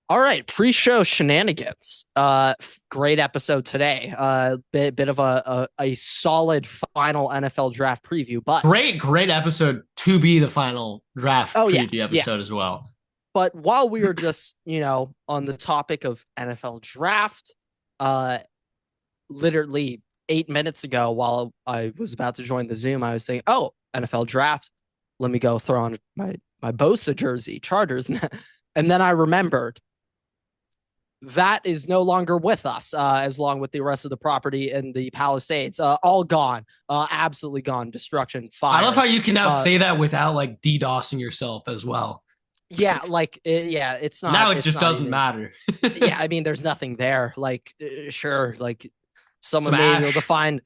All right, pre-show shenanigans. Great episode today. Bit of a solid final NFL draft preview, but Great episode to be the final draft oh yeah, preview yeah. episode as well. But while we were just on the topic of NFL draft, uh, literally 8 minutes ago, while I was about to join the Zoom, I was saying, "Oh, NFL draft. Let me go throw on my Bosa jersey, Chargers," and then I remembered that is no longer with us, as long with the rest of the property in the Palisades, all gone, absolutely gone, destruction, I love fire. how you can now Uh, say that without like DDoSing yourself as well. yeah, like yeah, Now it it's just not doesn't even. matter. Yeah, I mean, there's nothing there. Like, sure, like Some someone may be able to ash. find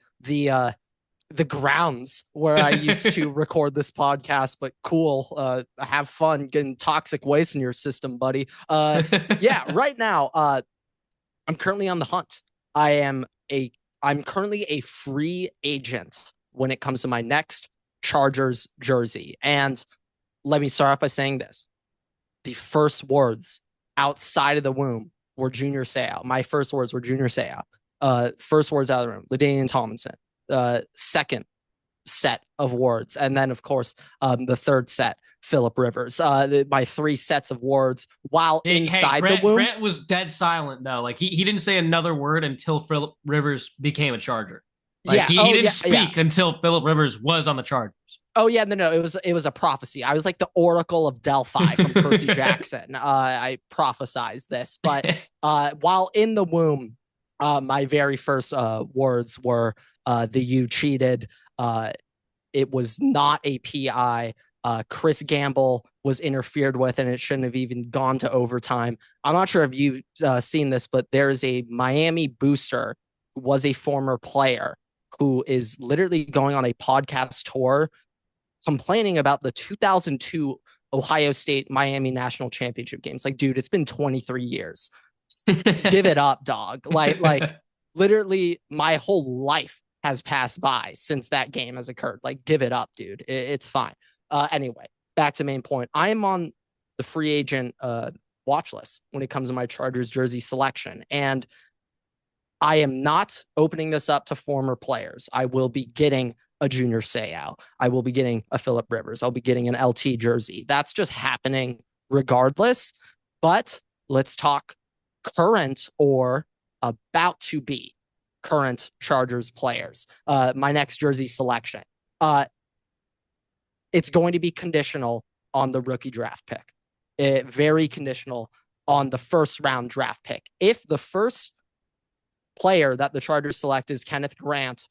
the grounds where I used to record this podcast, but cool. Have fun getting toxic waste in your system, buddy. Yeah, right now, I'm currently on the hunt. I am a I'm currently a free agent when it comes to my next Chargers jersey. And let me start off by saying this. The first words outside of the womb were Junior Seau. My first words were Junior Seau. First words out of the room, LaDainian Tomlinson. Second set of words. And then, of course, the third set, Philip Rivers. My three sets of words while Hey, inside the Grant womb. Grant was dead silent though. Like he didn't say another word until Philip Rivers became a Charger. Like Yeah. he Oh, didn't yeah. Yeah. speak until Philip Rivers was on the Chargers. Oh yeah, no. It was a prophecy. I was like the Oracle of Delphi from Percy Jackson. I prophesized this, but while in the womb, my very first words were the "you cheated." It was not a PI. Chris Gamble was interfered with, and it shouldn't have even gone to overtime. I'm not sure if you've seen this, but there is a Miami booster who was a former player who is literally going on a podcast tour complaining about the 2002 Ohio State Miami National Championship games. Like, dude, it's been 23 years. Give it up, dog. Like literally my whole life has passed by since that game has occurred. Like, give it up, dude. It's fine. Anyway, back to main point. I am on the free agent watch list when it comes to my Chargers jersey selection. And I am not opening this up to former players. I will be getting a Junior Seau. I will be getting a Philip Rivers. I'll be getting an LT jersey. That's just happening regardless. But let's talk current or about to be current Chargers players. My next jersey selection. It's going to be conditional on the rookie draft pick. Very conditional on the first round draft pick. If the first player that the Chargers select is Kenneth Grant,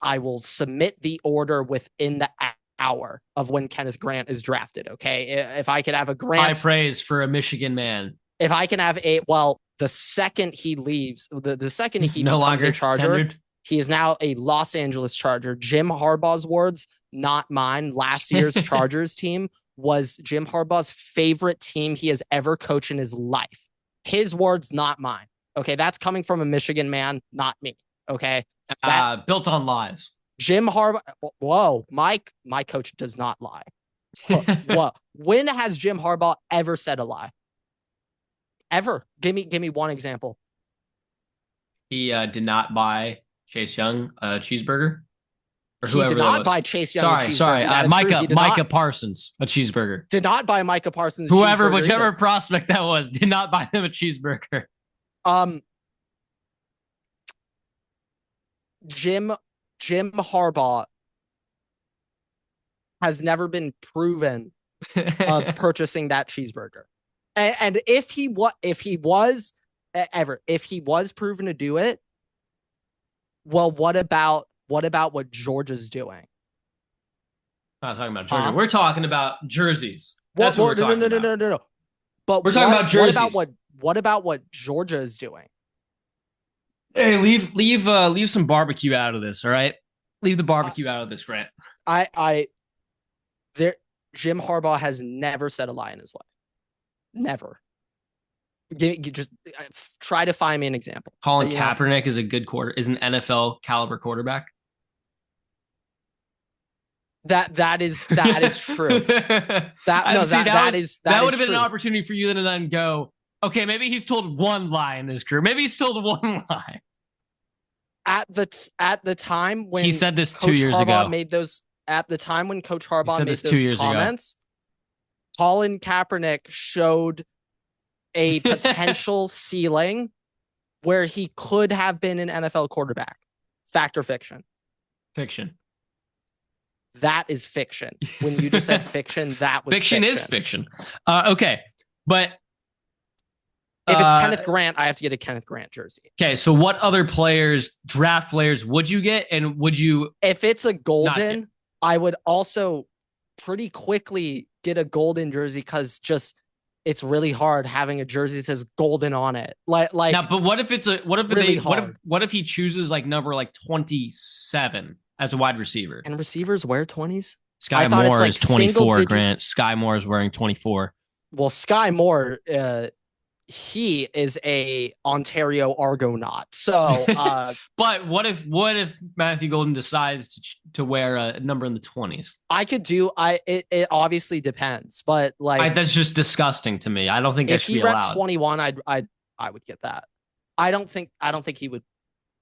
I will submit the order within the hour of when Kenneth Grant is drafted. Okay. If I could have a High Grant, praise for a Michigan man. if I can have the second he leaves, the second He's he no becomes a longer Charger, tenured. he is now a Los Angeles Charger. Jim Harbaugh's words, not mine. Last year's Chargers team was Jim Harbaugh's favorite team he has ever coached in his life. His words, not mine. Okay, that's coming from a Michigan man, not me. Okay, that Built on lies. Jim Harbaugh. Whoa, Mike, my coach does not lie. Whoa, when has Jim Harbaugh ever said a lie? Ever? Give me one example. He did not buy Chase Young a cheeseburger or He did whoever that not was. buy Chase Young a Sorry. cheeseburger. That is true. Micah He Micah Parsons a cheeseburger. did not buy Micah Parsons a Whoever, cheeseburger whichever either. prospect that was, did not buy them a cheeseburger. Um, Jim Jim Harbaugh has never been proven of purchasing that cheeseburger. And if he was ever if he was proven to do it, well, what Georgia's doing? I'm not talking about Georgia. Huh? We're talking about jerseys. What That's what we're what no no talking no no about. no no no. But We're talking about jerseys. what about what Georgia is doing? Hey, leave some barbecue out of this, all right? Leave the Uh, barbecue out of this, Grant. I there Jim Harbaugh has never said a lie in his life. Never. Just try to find me an example. Colin You know, Kaepernick is an NFL caliber quarterback. that is true. I see that That was is that that would is have been an true. opportunity for you to then go Okay, maybe he's told one lie in his career. Maybe he's told one lie. At the time when he said this Coach 2 years Harbaugh ago. made those at the time when Coach Harbaugh made this those 2 years comments, Colin Kaepernick showed a potential ceiling where he could have been an NFL quarterback. Fact or fiction? Fiction. That is fiction. When you just said fiction, that was fiction. Fiction is fiction. Okay, but if it's Kenneth Grant, I have to get a Kenneth Grant jersey. Okay, so what other players, draft players, would you get? And would you... If it's a golden, I would also pretty quickly get a golden jersey because just it's really hard having a jersey that says golden on it. Like now, but what if it's really what if he chooses like number 27 as a wide receiver? And receivers wear 20s? Sky Moore is 24, Grant. Sky Moore is wearing 24. Well, Sky Moore, he is a Ontario Argonaut. So, but what if Matthew Golden decides to wear a number in the 20s? I could do. It obviously depends, but that's just disgusting to me. I don't think that should be allowed. If he rep 21, I would get that. I don't think he would.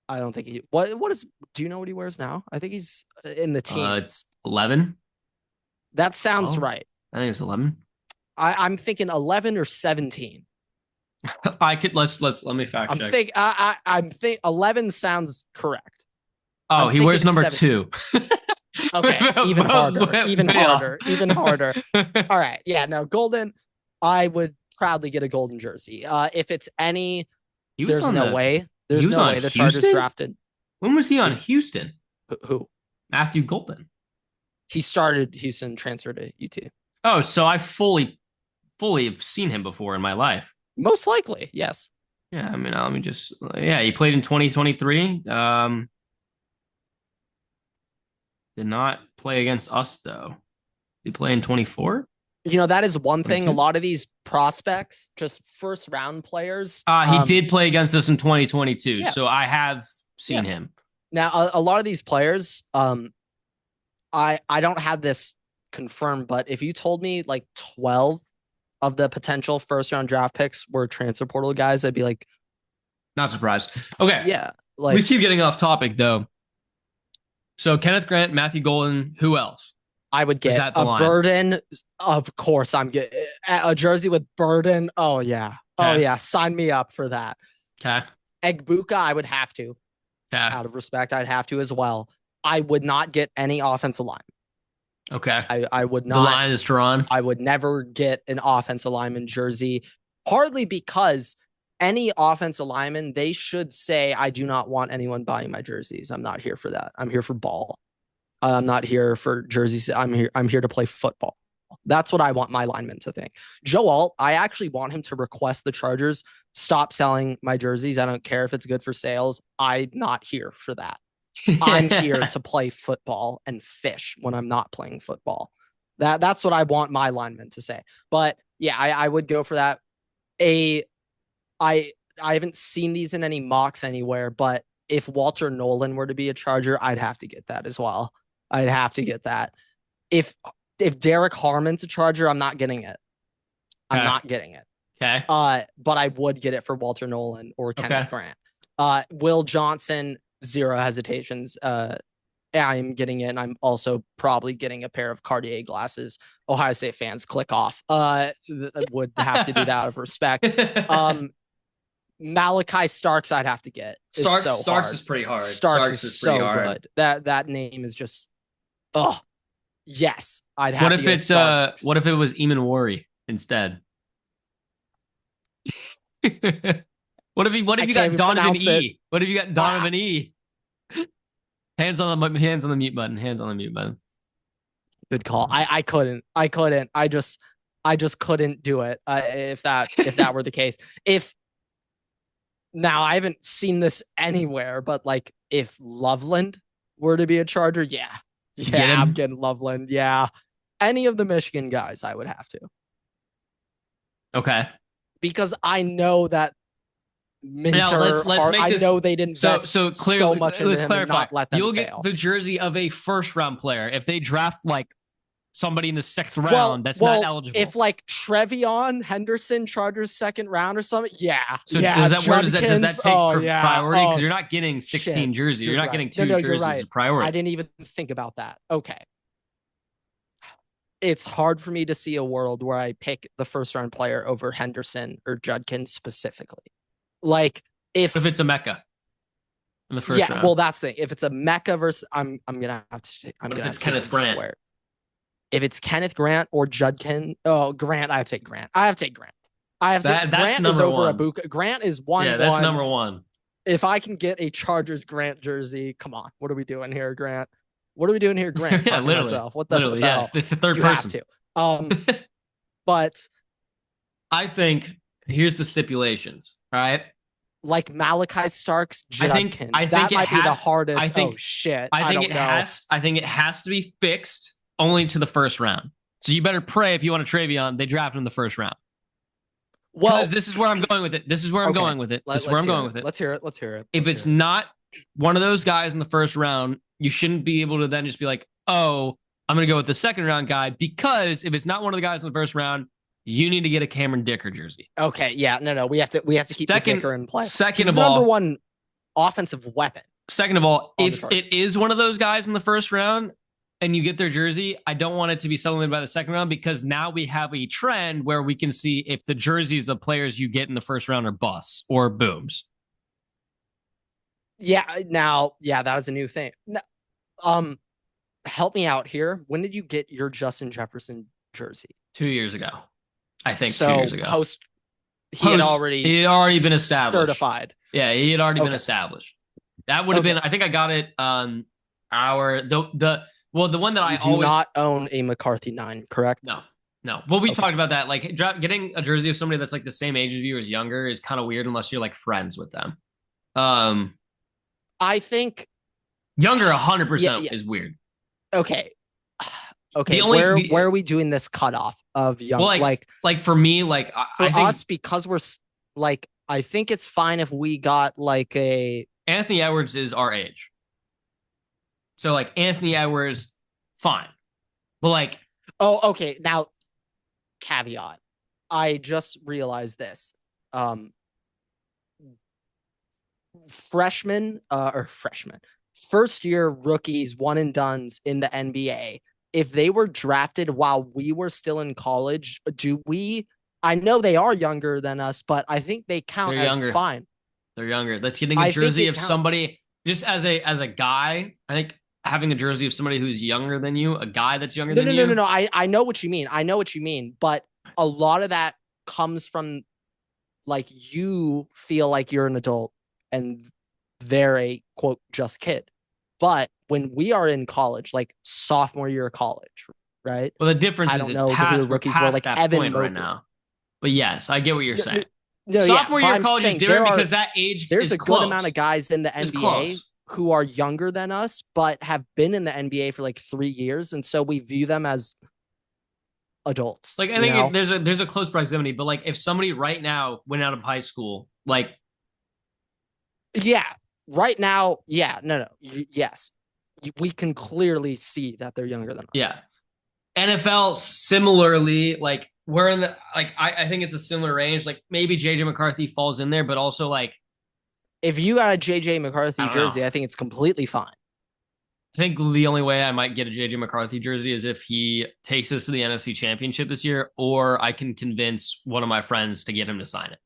I don't think he. What is? Do you know what he wears now? I think he's in the teens. It's 11. That sounds right. I think it's 11. I'm thinking 11 or 17. I could let me fact check. I'm think 11 sounds correct. Oh, he wears number 2. Okay, even harder. All right, yeah, no, golden. I would proudly get a golden jersey. If it's any, there's no way the Chargers drafted. When was he on Houston? Who? Matthew Golden. He started Houston, transferred to UT. Oh, so I fully have seen him before in my life. Most likely, yes. Yeah, I mean, let me just... Yeah, he played in 2023. Did not play against us, though. Did he play in 24? That is one thing. 22? A lot of these prospects, just first-round players... he did play against us in 2022, yeah. So I have seen him. Now, a lot of these players, I don't have this confirmed, but if you told me 12 of the potential first-round draft picks were transfer portal guys, I'd be like... Not surprised. Okay. Yeah. We keep getting off topic, though. So, Kenneth Grant, Matthew Golden, who else? I would get a line? Burden. Of course, I'm getting a jersey with Burden. Oh, yeah. Okay. Oh, yeah. Sign me up for that. Okay. Egbuka, I would have to. Okay. Out of respect, I'd have to as well. I would not get any offensive line. Okay. I would not. The line is drawn. I would never get an offensive lineman jersey, partly because any offensive lineman, they should say, I do not want anyone buying my jerseys. I'm not here for that. I'm here for ball. I'm not here for jerseys. I'm here to play football. That's what I want my lineman to think. Joe Alt, I actually want him to request the Chargers stop selling my jerseys. I don't care if it's good for sales. I'm not here for that. I'm here to play football and fish when I'm not playing football. That's what I want my lineman to say. But yeah, I would go for that. I haven't seen these in any mocks anywhere, but if Walter Nolan were to be a Charger, I'd have to get that as well. I'd have to get that. If Derek Harmon's a Charger, I'm not getting it. I'm not getting it. Okay. But I would get it for Walter Nolan or Kenneth Grant. Will Johnson, zero hesitations. I am getting it, and I'm also probably getting a pair of Cartier glasses. Ohio State fans, click off. Would have to do that out of respect. Malachi Starks, I'd have to get. Starks is pretty hard. Starks is so good. That name is just, yes, I'd have. What if it's what if it was Eamon Worry instead? What if you got Donovan E? What if you got Donovan E? Hands on the mute button. Hands on the mute button. Good call. I couldn't. I just couldn't do it. If that were the case. Now I haven't seen this anywhere, but if Loveland were to be a Charger, yeah, I'm getting Loveland. Yeah, any of the Michigan guys, I would have to. Okay. Because I know that Minter, I know they didn't invest so much in him and not let them You'll fail. Get the jersey of a first-round player if they draft somebody in the 6th round that's not eligible. If like Trevion Henderson, Chargers 2nd round or something, yeah. So yeah, does that take priority? Because you're not getting 16 jerseys. You're not getting 2 jerseys as priority. I didn't even think about that. Okay. It's hard for me to see a world where I pick the 1st-round player over Henderson or Judkins specifically. Like if it's a Mecca in the 1st round. Yeah, well, that's the thing. If it's a Mecca versus, I'm gonna have to. If it's Kenneth Grant. Swear. If it's Kenneth Grant or Judkins, Grant, I have to take Grant. I have to take Grant. Grant is over Ibuka. Grant is 1-1. Yeah, that's number 1. If I can get a Chargers Grant jersey, come on. What are we doing here, Grant? What are we doing here, Grant? Yeah, literally. Myself. What the hell? Yeah, the 3rd person. Have to. But I think here's the stipulations. All right. Like Malachi Starks, Judkins. I think that might be the hardest. I think it has to be fixed only to the 1st round. So you better pray if you want a Trevion, they draft him in the 1st round. Well, this is where I'm going with it. This is where I'm going with it. Let's hear it. If it's not one of those guys in the 1st round, you shouldn't be able to then just be like, oh, I'm going to go with the 2nd round guy, because if it's not one of the guys in the 1st round, you need to get a Cameron Dicker jersey. Okay, yeah, no, we have to keep the Dicker in play. Second of all, number 1 offensive weapon. Second of all, if it is one of those guys in the 1st round and you get their jersey, I don't want it to be supplemented by the 2nd round, because now we have a trend where we can see if the jerseys of players you get in the 1st round are busts or booms. Yeah, that is a new thing. Help me out here. When did you get your Justin Jefferson jersey? 2 years ago. I think 2 years ago. He had already been established. Certified. Yeah, he had already been established. That would have been, I think I got it on the one that I do not own a McCarthy 9, correct? No. Well, we talked about that. Like, getting a jersey of somebody that's like the same age as you or is younger is kind of weird unless you're like friends with them. I think younger 100% is weird. Okay. Where are we doing this cutoff of young? Well, like for me, like for us, because we're like, I think it's fine if we got like a Anthony Edwards is our age. So like Anthony Edwards, fine. But like, okay. Now, caveat. I just realized this. Freshmen, 1st-year rookies, one and dones in the NBA. If they were drafted while we were still in college, I know they are younger than us, but I think they count as fine. They're younger. That's getting a jersey of somebody, just as a guy. I think having a jersey of somebody who's younger than you, a guy that's younger than you. No. I know what you mean. But a lot of that comes from like you feel like you're an adult and they're a quote just kid. But when we are in college, like sophomore year of college, right? Well, the difference is it's past, rookies were like Evan point right now. But yes, I get what you're saying. Sophomore year of college is different because that age there's is a close. Good amount of guys in the NBA who are younger than us, but have been in the NBA for like 3 years. And so we view them as adults. Like, I think there's a close proximity, but like if somebody right now went out of high school, like. Yeah, right now. Yeah, no. Yes. We can clearly see that they're younger than us. Yeah. NFL similarly, like we're in the, like, I think it's a similar range. Like maybe JJ McCarthy falls in there, but also like. If you got a JJ McCarthy jersey, I think it's completely fine. I think the only way I might get a JJ McCarthy jersey is if he takes us to the NFC Championship this year, or I can convince one of my friends to get him to sign it.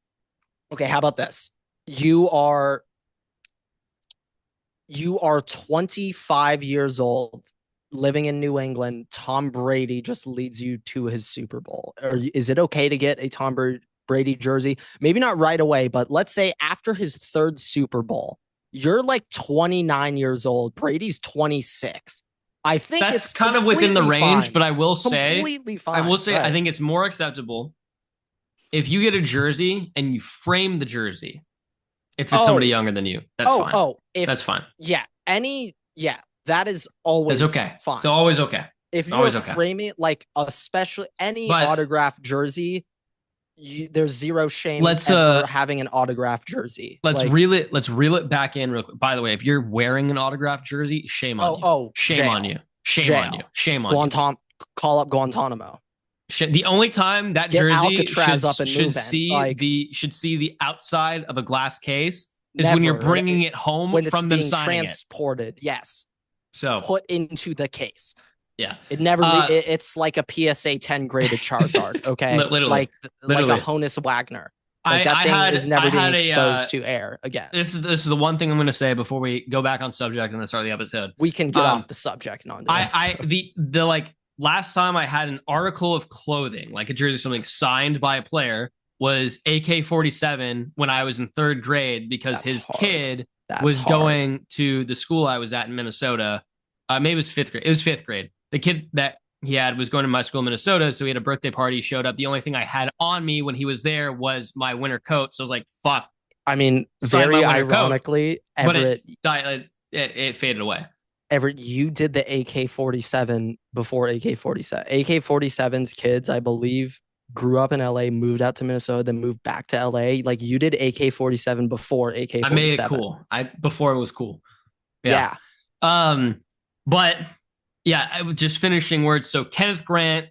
Okay, how about this? You are 25 years old, living in New England. Tom Brady just leads you to his Super Bowl. Is it okay to get a Tom Brady jersey? Maybe not right away, but let's say after his 3rd Super Bowl, you're like 29 years old. Brady's 26. I think that's kind of within the range, fine. But I will say, completely fine. Right. I think it's more acceptable if you get a jersey and you frame the jersey. If it's somebody younger than you, that's fine. That's fine. Yeah. That is always okay. Fine. It's always okay. If you're framing like especially any autographed jersey, there's zero shame in having an autographed jersey. Let's reel it back in real quick. By the way, if you're wearing an autographed jersey, shame on you. Shame on you. Shame on you. call up Guantanamo. The only time that Get jersey Alcatraz up and should see the outside of a glass case is when you're bringing it home when from it's them being signing transported. it. Yes. So put into the case. Yeah. It never. It's like a PSA 10 graded Charizard. Okay. Literally. Like a Honus Wagner. Like that thing is never being exposed to air again. This is the one thing I'm going to say before we go back on subject and then start the episode. We can get off the subject and on to the like last time I had an article of clothing, like a jersey or something signed by a player, was AK-47 when I was in 3rd grade because his kid was going to the school I was at in Minnesota. Maybe it was 5th grade. It was 5th grade. The kid that he had was going to my school in Minnesota, so he had a birthday party, showed up. The only thing I had on me when he was there was my winter coat. So I was like, fuck. I mean, very ironically, coat. Everett... But it faded away. Everett, you did the AK-47 before AK-47. AK-47's kids, I believe, grew up in LA, moved out to Minnesota, then moved back to LA. Like, you did AK-47 before AK-47. I made it cool. Before it was cool. Yeah. But yeah, I was just finishing words. So Kenneth Grant,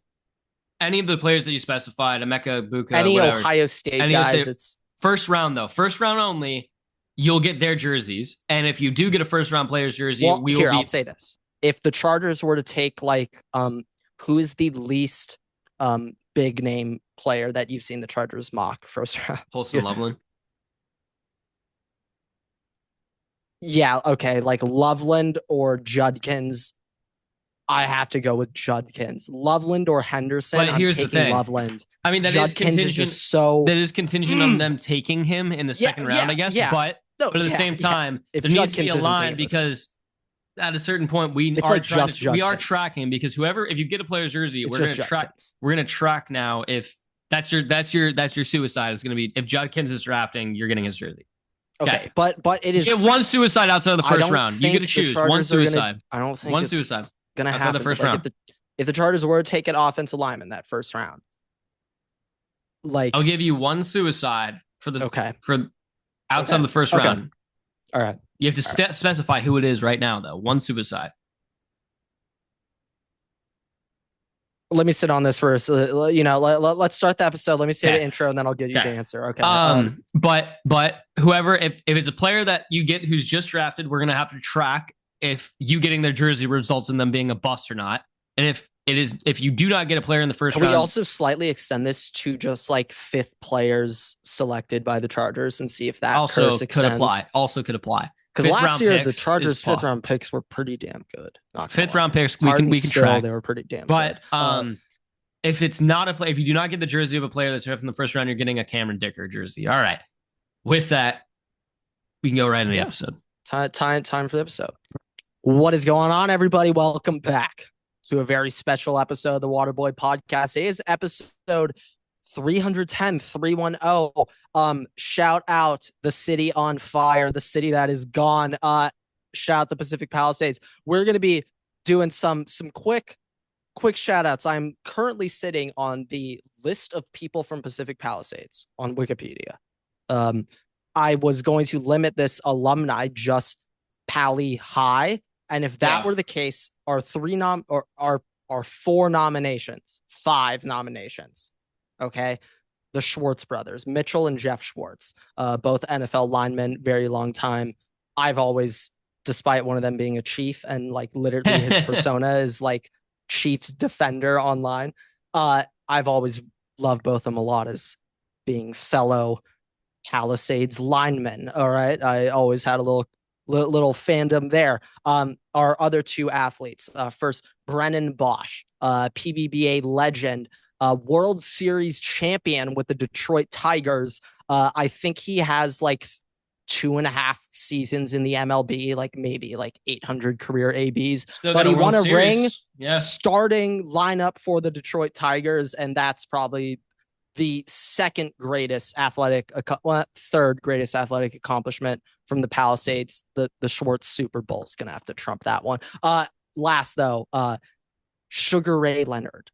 any of the players that you specified, Emeka Buka, any whatever, Ohio State guys, it's first round though. First round only. You'll get their jerseys, and if you do get a first round player's jersey, I'll say this: if the Chargers were to take who is the least big name player that you've seen the Chargers mock first round? Folsom Loveland. Yeah, okay, like Loveland or Judkins. I have to go with Judkins. Loveland or Henderson. But here's I'm taking the thing. Loveland. I mean, that Judkins is contingent. That is contingent on them taking him in the second round, I guess. Yeah. But at the same time, there needs to be a line because at a certain point we are tracking because if you get a player's jersey, we're going to track. We're going to track now if that's your suicide. It's going to be if Judkins is drafting, you're getting his jersey. Okay, but it is. You get one suicide outside of the first round. You get to choose one suicide. I don't think one suicide gonna happen the first round. If the Chargers were to take an offensive lineman that first round, like I'll give you one suicide for outside of the first round. All right. You have to specify who it is right now, though. One suicide. Let me sit on this first. Let's start the episode. Let me say the intro, and then I'll give you the answer. Okay. But whoever, if it's a player that you get who's just drafted, we're gonna have to track if you getting their jersey results in them being a bust or not. And if you do not get a player in the first round, can we also slightly extend this to just like 5th players selected by the Chargers and see if that also curse extends? Could apply. Because last year the Chargers' 5th round picks were pretty damn good. 5th round picks we can track. They were pretty damn good. But if it's not a play, if you do not get the jersey of a player that's drafted in the first round, you're getting a Cameron Dicker jersey. All right. With that, we can go right into the episode. Time for the episode. What is going on, everybody? Welcome back to a very special episode of the Waterboy Podcast. It is episode 310. Shout out the city on fire, the city that is gone. Shout out the Pacific Palisades. We're going to be doing some quick shout outs. I'm currently sitting on the list of people from Pacific Palisades on Wikipedia. I was going to limit this alumni just Pally High. And if that were the case, our 4 nominations, 5 nominations. Okay. The Schwartz brothers, Mitchell and Jeff Schwartz, both NFL linemen, very long time. I've always, despite one of them being a Chief and like literally his persona is like Chiefs defender online. I've always loved both of them a lot as being fellow Palisades linemen. All right. I always had a little fandom there. Our other 2 athletes, first Brennan Bosch, PBBA legend, World Series champion with the Detroit Tigers. I think he has like 2.5 seasons in the MLB, like maybe like 800 career ABs, but he won a ring starting lineup for the Detroit Tigers. And that's probably the third greatest athletic accomplishment from the Palisades. The Schwartz Super Bowl is going to have to trump that one. Last though, Sugar Ray Leonard,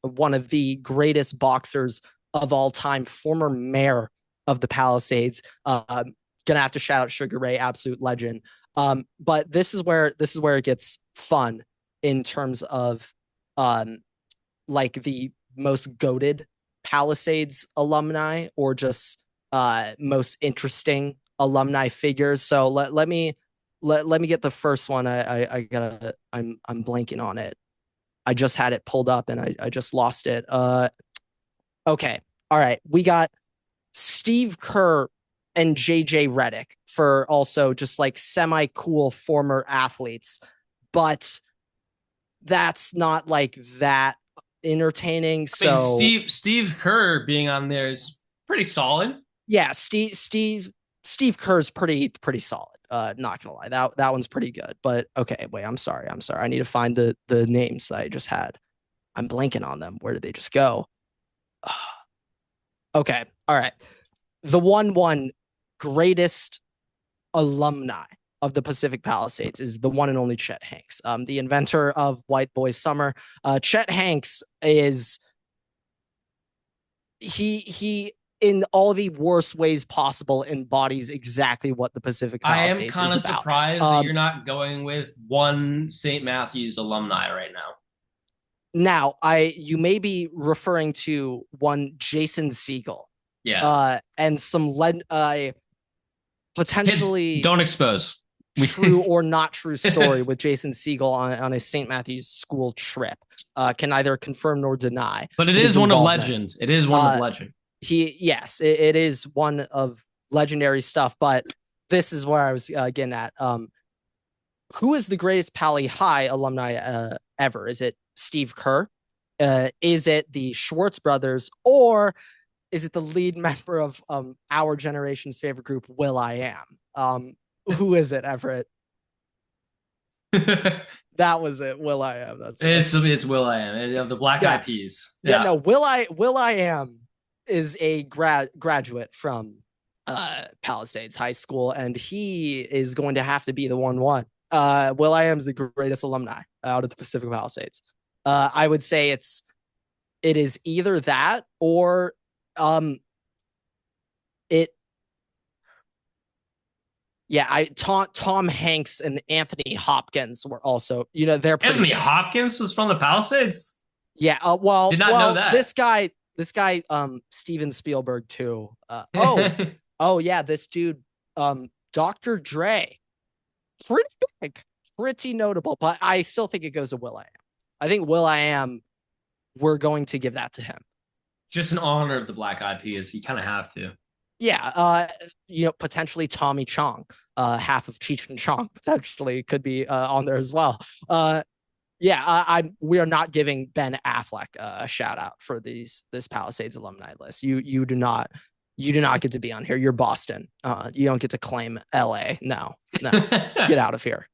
one of the greatest boxers of all time, former mayor of the Palisades. Gonna have to shout out Sugar Ray, absolute legend. But this is where it gets fun. in terms of like the most goated Palisades alumni or just most interesting alumni figures. So let me get the first one. I'm blanking on it. I just had it pulled up and I just lost it. Okay. All right. We got Steve Kerr and JJ Redick for also just like semi cool former athletes, but that's not like that entertaining. So Steve Kerr being on there is pretty solid. Yeah, Steve Kerr's pretty solid. Not gonna lie, that one's pretty good. But okay, wait, I'm sorry. I need to find the names that I just had. I'm blanking on them. Where did they just go? Okay, all right. The one greatest alumni of the Pacific Palisades is the one and only Chet Hanks, the inventor of White Boy Summer. Chet Hanks is he in all the worst ways possible embodies exactly what the Pacific Palisades is about. I am kind of surprised that you're not going with one St. Matthews alumni right now. Now, you may be referring to one Jason Siegel. Yeah. And some potentially don't expose true or not true story with Jason Siegel on a St. Matthews school trip. Can neither confirm nor deny. But it is one of legends. It is one of legend. Yes, it is one of legendary stuff. But this is where I was getting at. Who is the greatest Pally High alumni ever? Is it Steve Kerr? Is it the Schwartz brothers? Or is it the lead member of our generation's favorite group, Will I Am? Who is it, Everett? That was it. Will I Am. That's it's Will I Am of the Black Eyed Peas. Yeah, no, Will I Am is a graduate from Palisades High School, and he is going to have to be the 1-1. Will I Am is the greatest alumni out of the Pacific Palisades. I would say it is either that or Tom Hanks and Anthony Hopkins were also, they're pretty Anthony Hopkins was from the Palisades. Yeah, did not know that. This guy, Steven Spielberg too. Yeah, this dude, Dr. Dre, pretty big, pretty notable, but I still think it goes to Will I Am. I think Will I Am, we're going to give that to him. Just in honor of the Black Eyed Peas, you kind of have to. Yeah, potentially Tommy Chong, half of Cheech and Chong, potentially could be on there as well. We are not giving Ben Affleck a shout out for this Palisades alumni list. You do not get to be on here. You're Boston. You don't get to claim LA. No, get out of here.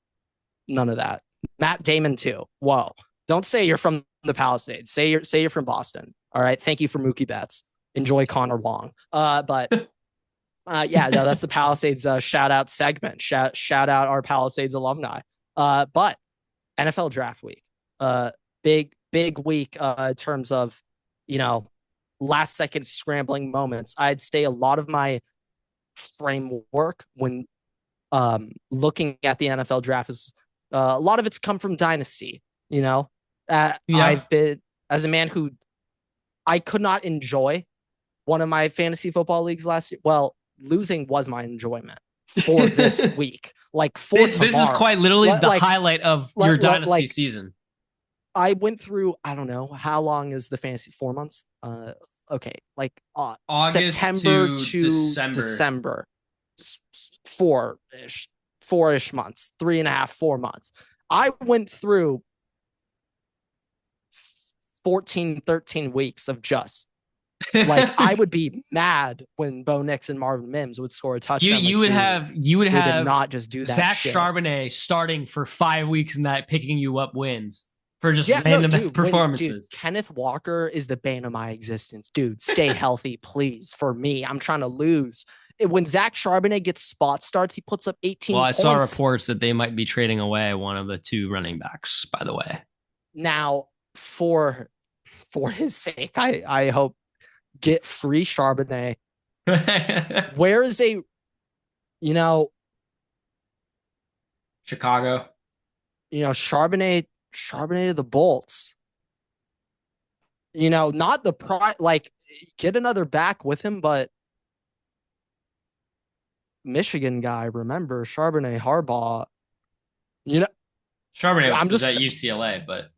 None of that. Matt Damon too. Whoa. Don't say you're from the Palisades. Say you're from Boston. All right. Thank you for Mookie Betts. Enjoy Connor Wong. That's the Palisades shout out segment. Shout out our Palisades alumni. But NFL draft week, big week in terms of, last second scrambling moments. I'd say a lot of my framework when looking at the NFL draft is a lot of it's come from Dynasty. I've been, as a man who I could not enjoy one of my fantasy football leagues last year. Well, losing was my enjoyment for this week. This is quite literally the highlight of your dynasty season. I went through, I don't know, how long is the fantasy? 4 months? August September to December. Four-ish months, 3.5, 4 months. I went through 14, 13 weeks of just I would be mad when Bo Nix and Marvin Mims would score a touchdown. You would have not just do that. Zach Charbonnet starting for 5 weeks and that picking you up wins for just random performances. Kenneth Walker is the bane of my existence. Dude, stay healthy, please. For me, I'm trying to lose. When Zach Charbonnet gets spot starts, he puts up 18 points. Well, I saw reports that they might be trading away one of the two running backs, by the way. Now, for his sake, I hope get free Charbonnet. Where is Chicago? Charbonnet Charbonnet to the Bolts. Not the like get another back with him, but Michigan guy, remember Charbonnet, Harbaugh. Charbonnet was at UCLA, but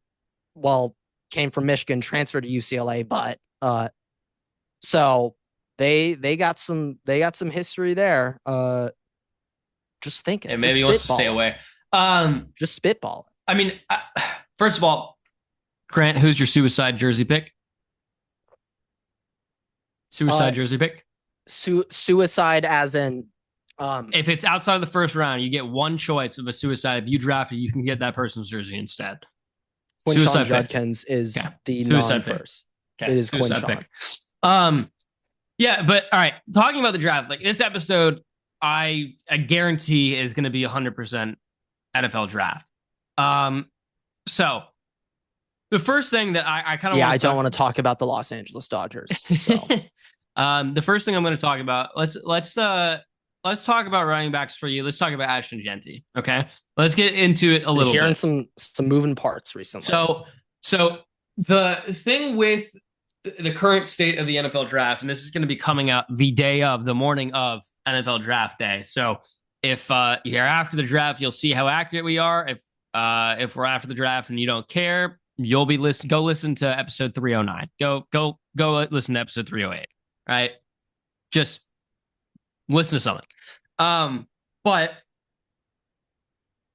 came from Michigan, transferred to UCLA, but so they got some history there. Just thinking, and maybe he wants to stay away. Just spitball. I mean, first of all, Grant, who's your suicide jersey pick? Jersey pick? Suicide as in if it's outside of the first round, you get one choice of a suicide. If you draft it, you can get that person's jersey instead. Quinshon Judkins is the non-first. Okay. It is Quinshon. Yeah, but all right. Talking about the draft, like this episode, I guarantee is going to be 100% NFL draft. So the first thing that I kind of I don't want to talk about the Los Angeles Dodgers. So the first thing I'm going to talk about, let's talk about running backs for you. Let's talk about Ashton Jeanty. Okay, let's get into it a little bit. Hearing some moving parts recently. So the thing with the current state of the NFL draft, and this is going to be coming out the morning of NFL draft day. So if you're after the draft, you'll see how accurate we are. If we're after the draft and you don't care, you'll be go listen to episode 309. Go listen to episode 308. Right? Just listen to something. But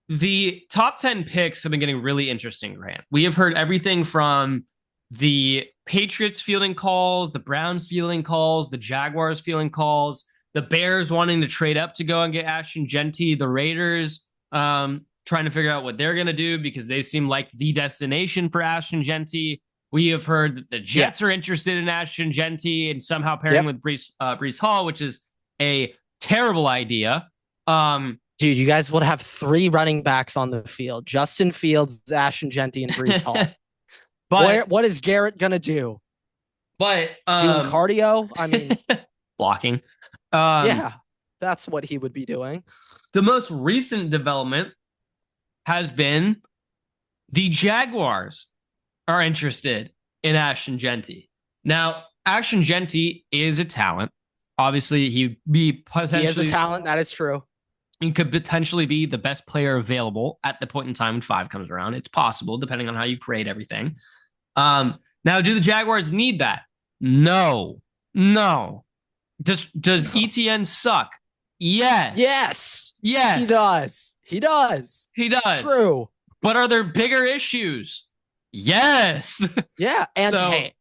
the top 10 picks have been getting really interesting, Grant. We have heard everything from the Patriots fielding calls, the Browns fielding calls, the Jaguars fielding calls, the Bears wanting to trade up to go and get Ashton Jeanty, the Raiders trying to figure out what they're going to do because they seem like the destination for Ashton Jeanty. We have heard that the Jets are interested in Ashton Jeanty and somehow pairing with Breece Hall, which is a terrible idea. Dude, you guys would have 3 running backs on the field: Justin Fields, Ashton Jeanty, and Breece Hall. But what is Garrett gonna do? But doing cardio? I mean, blocking. Yeah, that's what he would be doing. The most recent development has been the Jaguars are interested in Ashton Jeanty. Now, Ashton Jeanty is a talent. Obviously, he is a talent. That is true. He could potentially be the best player available at the point in time when 5 comes around. It's possible, depending on how you create everything. Now, do the Jaguars need that? No. Does ETN suck? Yes. He does. True. But are there bigger issues? Yes. Yeah. And hey,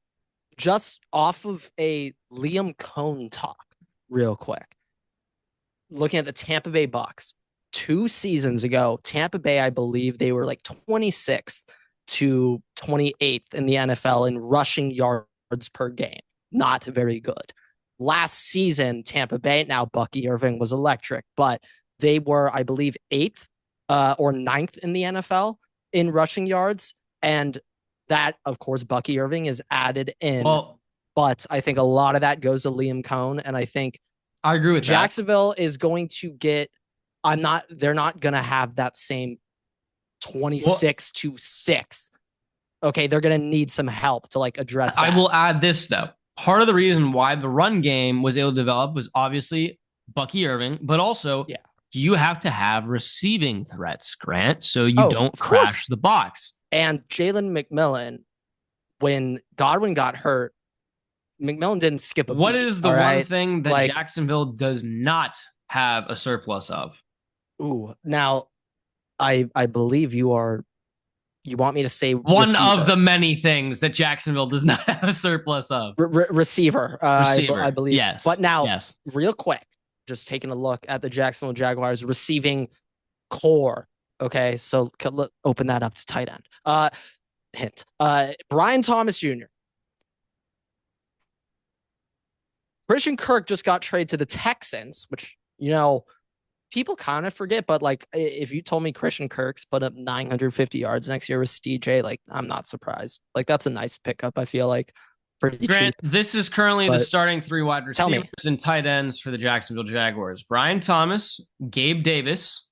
just off of a Liam Cohn talk real quick, looking at the Tampa Bay Bucks 2 seasons ago, Tampa Bay, I believe they were like 26th to 28th in the NFL in rushing yards per game. Not very good. Last season, Tampa Bay, now Bucky Irving was electric, but they were, I believe, 8th or 9th in the NFL in rushing yards. And that, of course, Bucky Irving is added in. Well, but I think a lot of that goes to Liam Cohn. And I think I agree with Jacksonville is going to get, they're not going to have that same 26 to 6. Okay, they're going to need some help to like address that. I will add this though. Part of the reason why the run game was able to develop was obviously Bucky Irving, but also you have to have receiving threats, Grant, so you don't crash the box. And Jalen McMillan, when Godwin got hurt, McMillan didn't skip a beat. What is the one thing that Jacksonville does not have a surplus of? Ooh, now I believe you want me to say one of the many things that Jacksonville does not have a surplus of. Receiver. I believe. Yes. But now, real quick, just taking a look at the Jacksonville Jaguars receiving core. Okay, so open that up to tight end. Hint. Brian Thomas Jr. Christian Kirk just got traded to the Texans, which, people kind of forget, but like if you told me Christian Kirk's put up 950 yards next year with CJ, like I'm not surprised. Like that's a nice pickup. I feel like pretty Grant, cheap. This is currently the starting 3 wide receivers and tight ends for the Jacksonville Jaguars. Brian Thomas, Gabe Davis.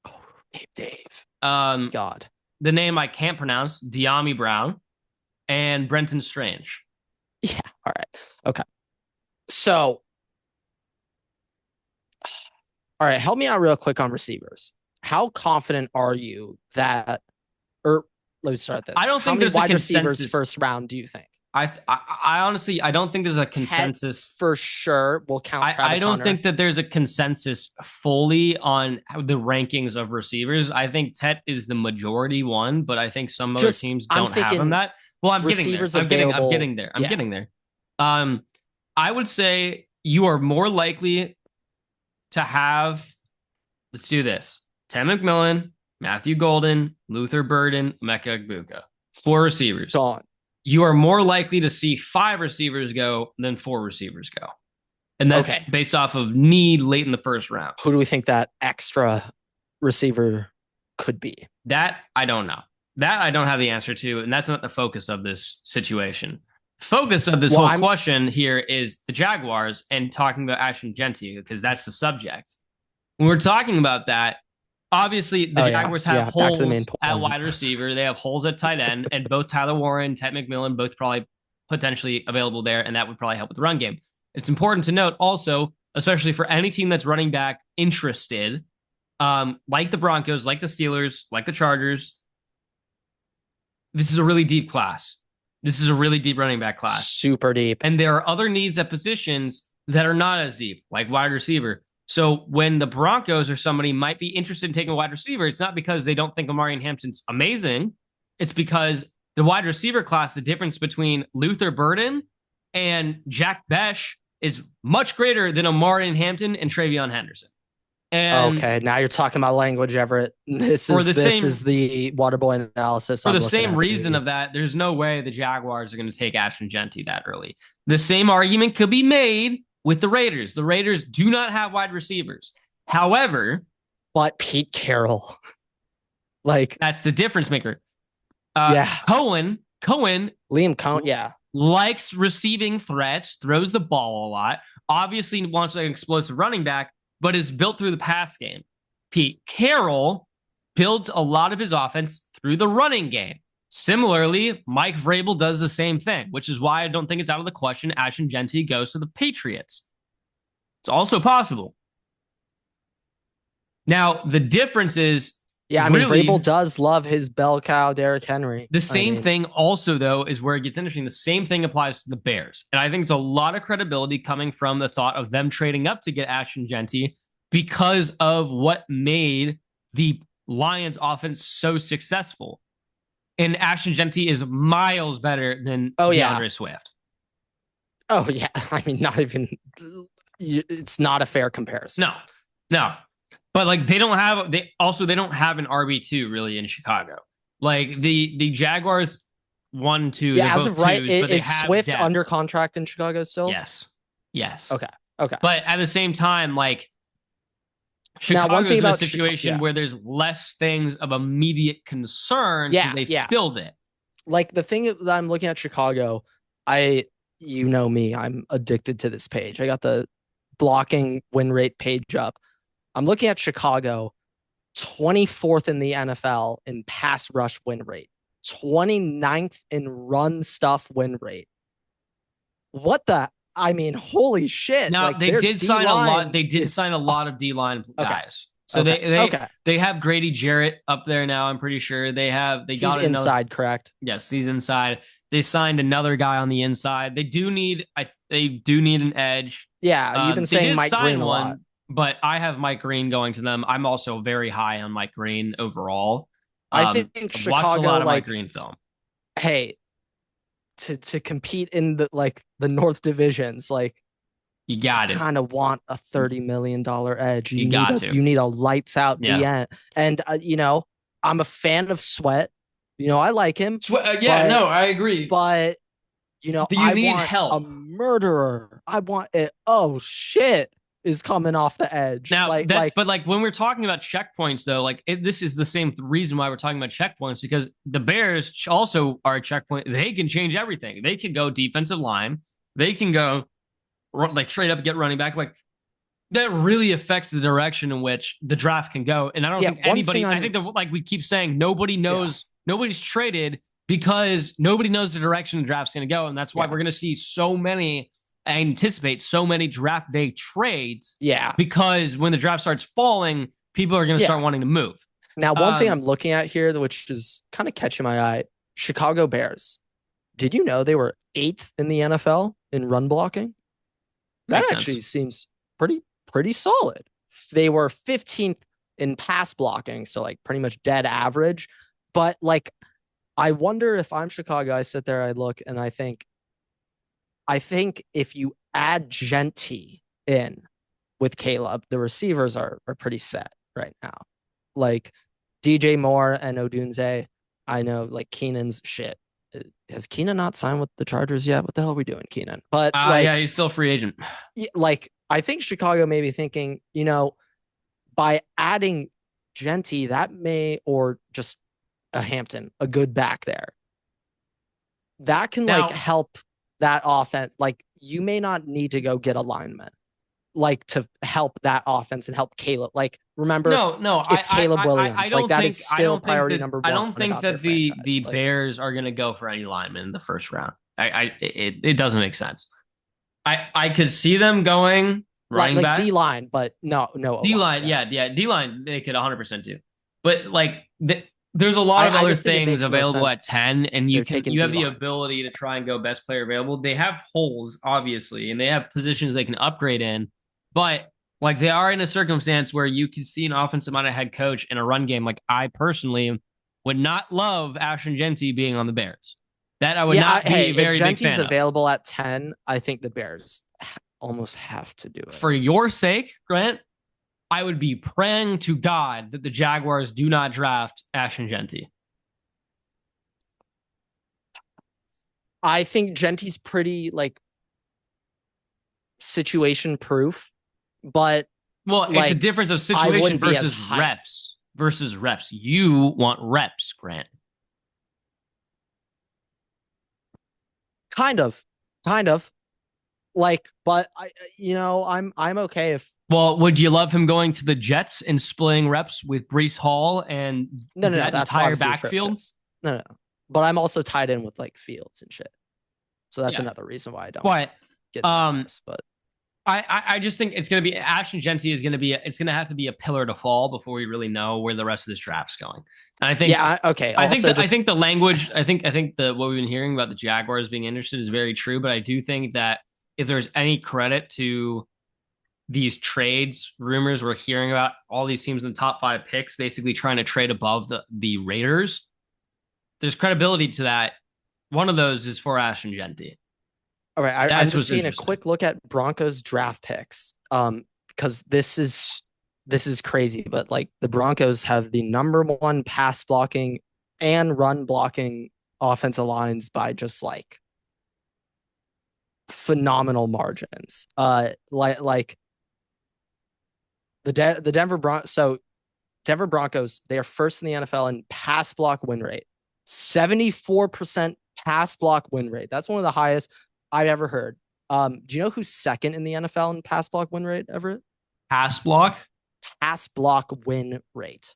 Oh, Gabe Dave. God. the name I can't pronounce, De'Ami Brown, and Brenton Strange. Yeah. All right. Okay. So, all right, help me out real quick on receivers. How confident are you that, or let's start this. I don't think there's a consensus. Receivers first round do you think? I honestly, I don't think there's a consensus. Tet for sure will count Travis I don't Hunter. think that there's a consensus fully on the rankings of receivers. I think Tet is the majority one, but I think some other teams don't have him that. Well, I'm getting there. I'm getting there. I would say you are more likely to have, let's do this, Tim McMillan, Matthew Golden, Luther Burden, Emeka Egbuka. 4 receivers. Gone. You are more likely to see 5 receivers go than 4 receivers go. And that's based off of need late in the first round. Who do we think that extra receiver could be? That I don't know. That I don't have the answer to, and that's not the focus of this situation. Focus of this whole question here is the Jaguars and talking about Ashton Jeanty, because that's the subject. When we're talking about that, obviously the Jaguars have holes at wide receiver. They have holes at tight end, and both Tyler Warren, Ted McMillan, both probably potentially available there, and that would probably help with the run game. It's important to note also, especially for any team that's running back interested, like the Broncos, like the Steelers, like the Chargers, this is a really deep class. This is a really deep running back class. Super deep. And there are other needs at positions that are not as deep, like wide receiver. So when the Broncos or somebody might be interested in taking a wide receiver, it's not because they don't think Omarion Hampton's amazing. It's because the wide receiver class, the difference between Luther Burden and Jack Besh is much greater than Omarion Hampton and Travion Henderson. And okay, now you're talking about language, Everett. This is the Waterboy analysis. For the same reason of that, there's no way the Jaguars are going to take Ashton Jeanty that early. The same argument could be made with the Raiders. The Raiders do not have wide receivers. However, but Pete Carroll, like that's the difference maker. Liam Cohen, yeah, likes receiving threats, throws the ball a lot. Obviously, wants an explosive running back, but is built through the pass game. Pete Carroll builds a lot of his offense through the running game. Similarly, Mike Vrabel does the same thing, which is why I don't think it's out of the question Ashton Jeanty goes to the Patriots. It's also possible. Now, the difference is... Yeah, I mean, Vrabel does love his bell cow, Derrick Henry. The same thing also, though, is where it gets interesting. The same thing applies to the Bears. And I think it's a lot of credibility coming from the thought of them trading up to get Ashton Jeanty because of what made the Lions offense so successful. And Ashton Jeanty is miles better than DeAndre Swift. Oh, yeah. I mean, not even... It's not a fair comparison. No. But like they don't have an RB2 really in Chicago. Like the Jaguars 1-2. Yeah, as of right, is Swift under contract in Chicago still? Yes. Okay. But at the same time, like Chicago's in a situation where there's less things of immediate concern because they filled it. Like the thing that I'm looking at Chicago, you know me, I'm addicted to this page. I got the blocking win rate page up. I'm looking at Chicago, 24th in the NFL in pass rush win rate, 29th in run stuff win rate. Holy shit. Now, they did sign a lot. They did sign a lot of D-line guys. So they have Grady Jarrett up there now, I'm pretty sure. He's inside, correct? Yes, he's inside. They signed another guy on the inside. They do need an edge. Yeah, you've been saying Mike Green a lot. But I have Mike Green going to them. I'm also very high on Mike Green overall. I think Chicago watched a lot of Mike Green film. Hey, to compete in the North divisions, like you got it. Kind of want a $30 million edge. You need a lights out DN. And I'm a fan of Sweat. I like him. I agree. But I need want help. A murderer. I want it. Oh shit. Is coming off the edge. Now, but when we're talking about checkpoints, though, this is the same reason why we're talking about checkpoints, because the Bears also are a checkpoint. They can change everything. They can go defensive line. They can go trade up and get running back. Like that really affects the direction in which the draft can go. And I don't think anybody. I think that we keep saying nobody knows Nobody's traded because nobody knows the direction the draft's going to go. And that's why we're going to see I anticipate so many draft day trades. Yeah. Because when the draft starts falling, people are going to start wanting to move. Now, one thing I'm looking at here, which is kind of catching my eye, Chicago Bears. Did you know they were 8th in the NFL in run blocking? That actually seems pretty solid. They were 15th in pass blocking, so like pretty much dead average. But like, I wonder if I'm Chicago, I sit there, I look, and I think if you add Jeanty in with Caleb, the receivers are pretty set right now. Like DJ Moore and Odunze, I know like Keenan's shit. Has Keenan not signed with the Chargers yet? What the hell are we doing, Keenan? But yeah, he's still a free agent. Like, I think Chicago may be thinking, by adding Jeanty, that may, or just a Hampton, a good back there, that can like help that offense. Like, you may not need to go get a lineman, like to help that offense and help Caleb. Like, remember, it's Caleb Williams. Like, that is still priority number one. I don't think that the Bears are going to go for any linemen in the first round. It doesn't make sense. I could see them going running back. D line, but no D line. Yeah, D line they could 100% do, but like there's a lot of other things available at 10, and you have the ability to try and go best player available. They have holes, obviously, and they have positions they can upgrade in. But like, they are in a circumstance where you can see an offensive-minded head coach in a run game. Like, I personally would not love Ashton Jeanty being on the Bears. That I would not be a very big fan of. If Jeanty's available at 10, I think the Bears almost have to do it. For your sake, Grant, I would be praying to God that the Jaguars do not draft Ashton Jeanty. I think Genty's pretty like situation proof. But it's a difference of situation versus reps. You want reps, Grant. Kind of. Like, but I'm okay if. Well, would you love him going to the Jets and splitting reps with Breece Hall and that entire backfield? No. But I'm also tied in with like Fields and shit. So that's another reason why I don't get this. But I just think it's going to be Ashton Jeanty is going to be it's going to have to be a pillar to fall before we really know where the rest of this draft's going. And I think I think the language I think what we've been hearing about the Jaguars being interested is very true, but I do think that if there's any credit to these trades rumors we're hearing about, all these teams in the top 5 picks basically trying to trade above the Raiders, there's credibility to that. One of those is for Ashton Jeanty. All right, I'm just seeing a quick look at Broncos draft picks, because this is crazy. But like, the Broncos have the number 1 pass blocking and run blocking offensive lines by just like phenomenal margins. Like the Denver Broncos. So Denver Broncos, they are first in the NFL in pass block win rate, 74% pass block win rate. That's one of the highest I've ever heard. Do you know who's second in the NFL in pass block win rate, Everett? Pass block win rate.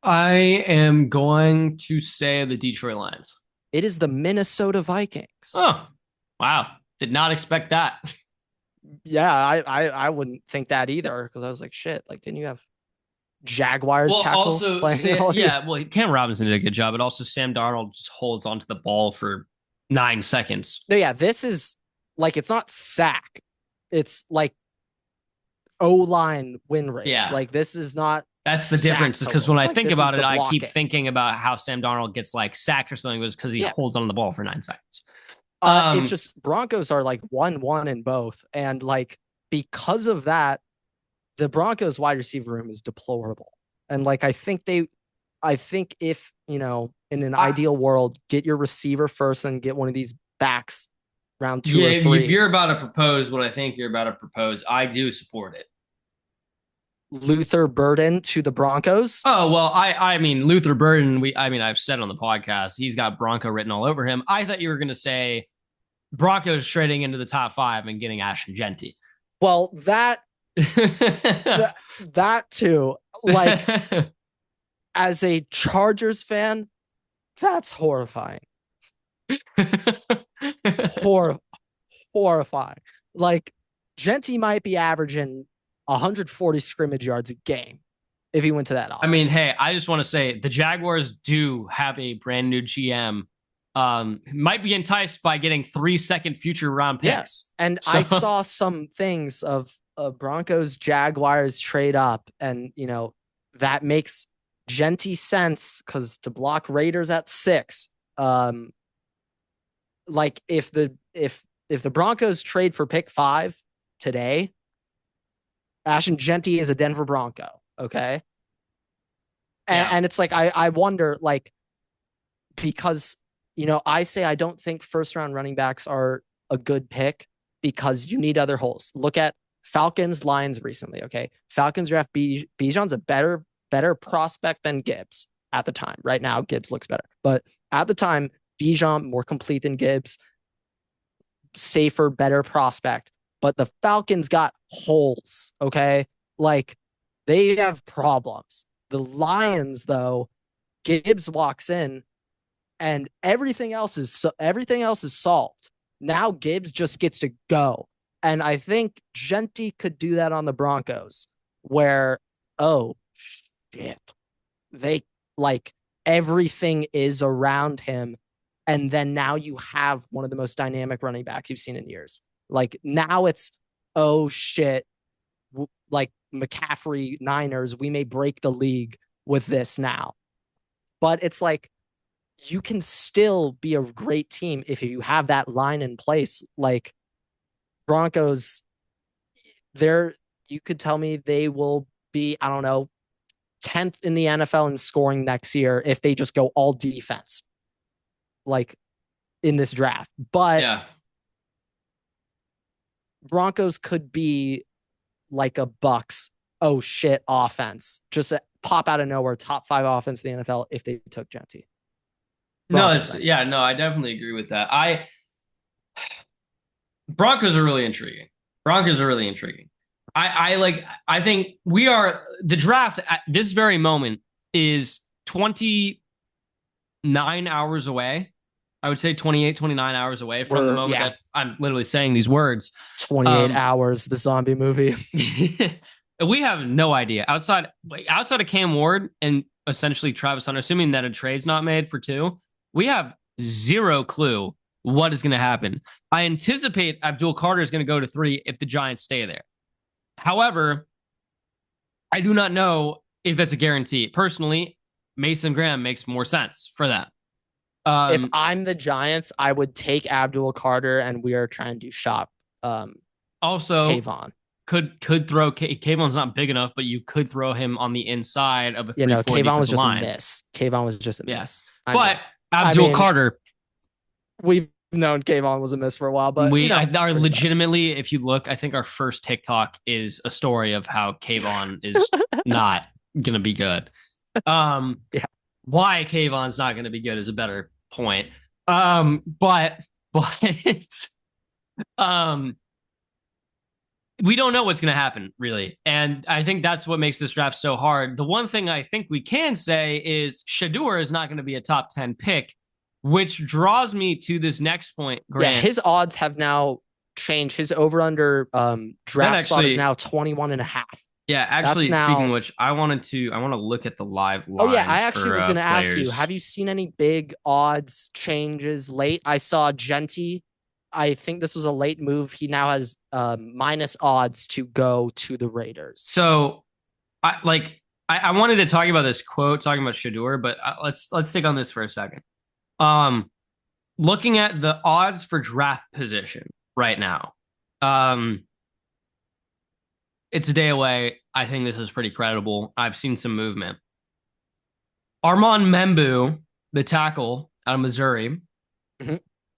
I am going to say the Detroit Lions. It is the Minnesota Vikings. Oh, wow. Did not expect that. Yeah, I wouldn't think that either, because I was like, shit, like, didn't you have Jaguars tackle? Also, Cam Robinson did a good job, but also Sam Darnold just holds onto the ball for 9 seconds. No, yeah, this is like, it's not sack. It's like O-line win rates. Yeah. Like, this is not. That's the difference, because when I think about it, I keep thinking about how Sam Darnold gets like sacked or something, was because he holds on the ball for 9 seconds. It's just Broncos are like 1-1 in both. And like, because of that, the Broncos wide receiver room is deplorable. And like, I think if, in an ideal world, get your receiver first and get one of these backs round 2 or 3. If you're about to propose what I think you're about to propose, I do support it. Luther Burden to the Broncos. Oh, well, I mean, Luther Burden, I've said on the podcast, he's got Bronco written all over him. I thought you were going to say Broncos trading into the top 5 and getting Ashton Jeanty. Well, that too, like, as a Chargers fan, that's horrifying. Horrifying. Like, Jeanty might be averaging 140 scrimmage yards a game if he went to that offense. I mean, hey, I just want to say the Jaguars do have a brand new GM. Might be enticed by getting 3-second future round picks. Yeah. And I saw some things of Broncos Jaguars trade up, and that makes Jeanty sense because to block Raiders at 6. Like if the Broncos trade for pick 5 today, Ashton Jeanty is a Denver Bronco. Okay. And it's like, I wonder, like, because, I say I don't think first round running backs are a good pick because you need other holes. Look at Falcons, Lions recently. Okay. Falcons draft Bijan's a better prospect than Gibbs at the time. Right now, Gibbs looks better, but at the time, Bijan more complete than Gibbs, safer, better prospect. But the Falcons got holes. Okay. Like, they have problems. The Lions, though, Gibbs walks in and everything else is solved. Now Gibbs just gets to go. And I think Jeanty could do that on the Broncos, where, oh shit, they, like, everything is around him. And then now you have one of the most dynamic running backs you've seen in years. Like, now it's, oh shit, like McCaffrey Niners, we may break the league with this now. But it's like, you can still be a great team if you have that line in place. Like, Broncos, you could tell me they will be, I don't know, 10th in the NFL in scoring next year if they just go all defense, like, in this draft. But yeah, Broncos could be like a Bucks, oh shit, offense, just pop out of nowhere, top 5 offense in the NFL if they took Jeanty. I definitely agree with that. Broncos are really intriguing. I think the draft at this very moment is 29 hours away. I would say 28, 29 hours away from the moment that I'm literally saying these words. 28 hours, the zombie movie. We have no idea. Outside of Cam Ward and essentially Travis Hunter, assuming that a trade's not made for 2, we have zero clue what is going to happen. I anticipate Abdul Carter is going to go to 3 if the Giants stay there. However, I do not know if that's a guarantee. Personally, Mason Graham makes more sense for that. If I'm the Giants, I would take Abdul Carter, and we are trying to shop. Also, Kayvon could throw Kayvon's not big enough, but you could throw him on the inside of a 3-4 Kayvon was just line. a miss. Kayvon was just a miss. But Abdul Carter, we've known Kayvon was a miss for a while, but we are legitimately, if you look, I think our first TikTok is a story of how Kayvon is not gonna be good. Why Kayvon's not gonna be good is a better point. But we don't know what's going to happen, really. And I think that's what makes this draft so hard. The one thing I think we can say is Shedeur is not going to be a top 10 pick, which draws me to this next point, Grant. Yeah, his odds have now changed. His over-under draft slot is now 21.5. Yeah, actually, speaking of which, I want to look at the live lines. Oh, yeah, I actually was going to ask you, have you seen any big odds changes late? I saw Jeanty. I think this was a late move. He now has minus odds to go to the Raiders. So, I wanted to talk about this quote, talking about Shedeur, but let's stick on this for a second. Looking at the odds for draft position right now, it's a day away. I think this is pretty credible. I've seen some movement. Armand Membu, the tackle out of Missouri,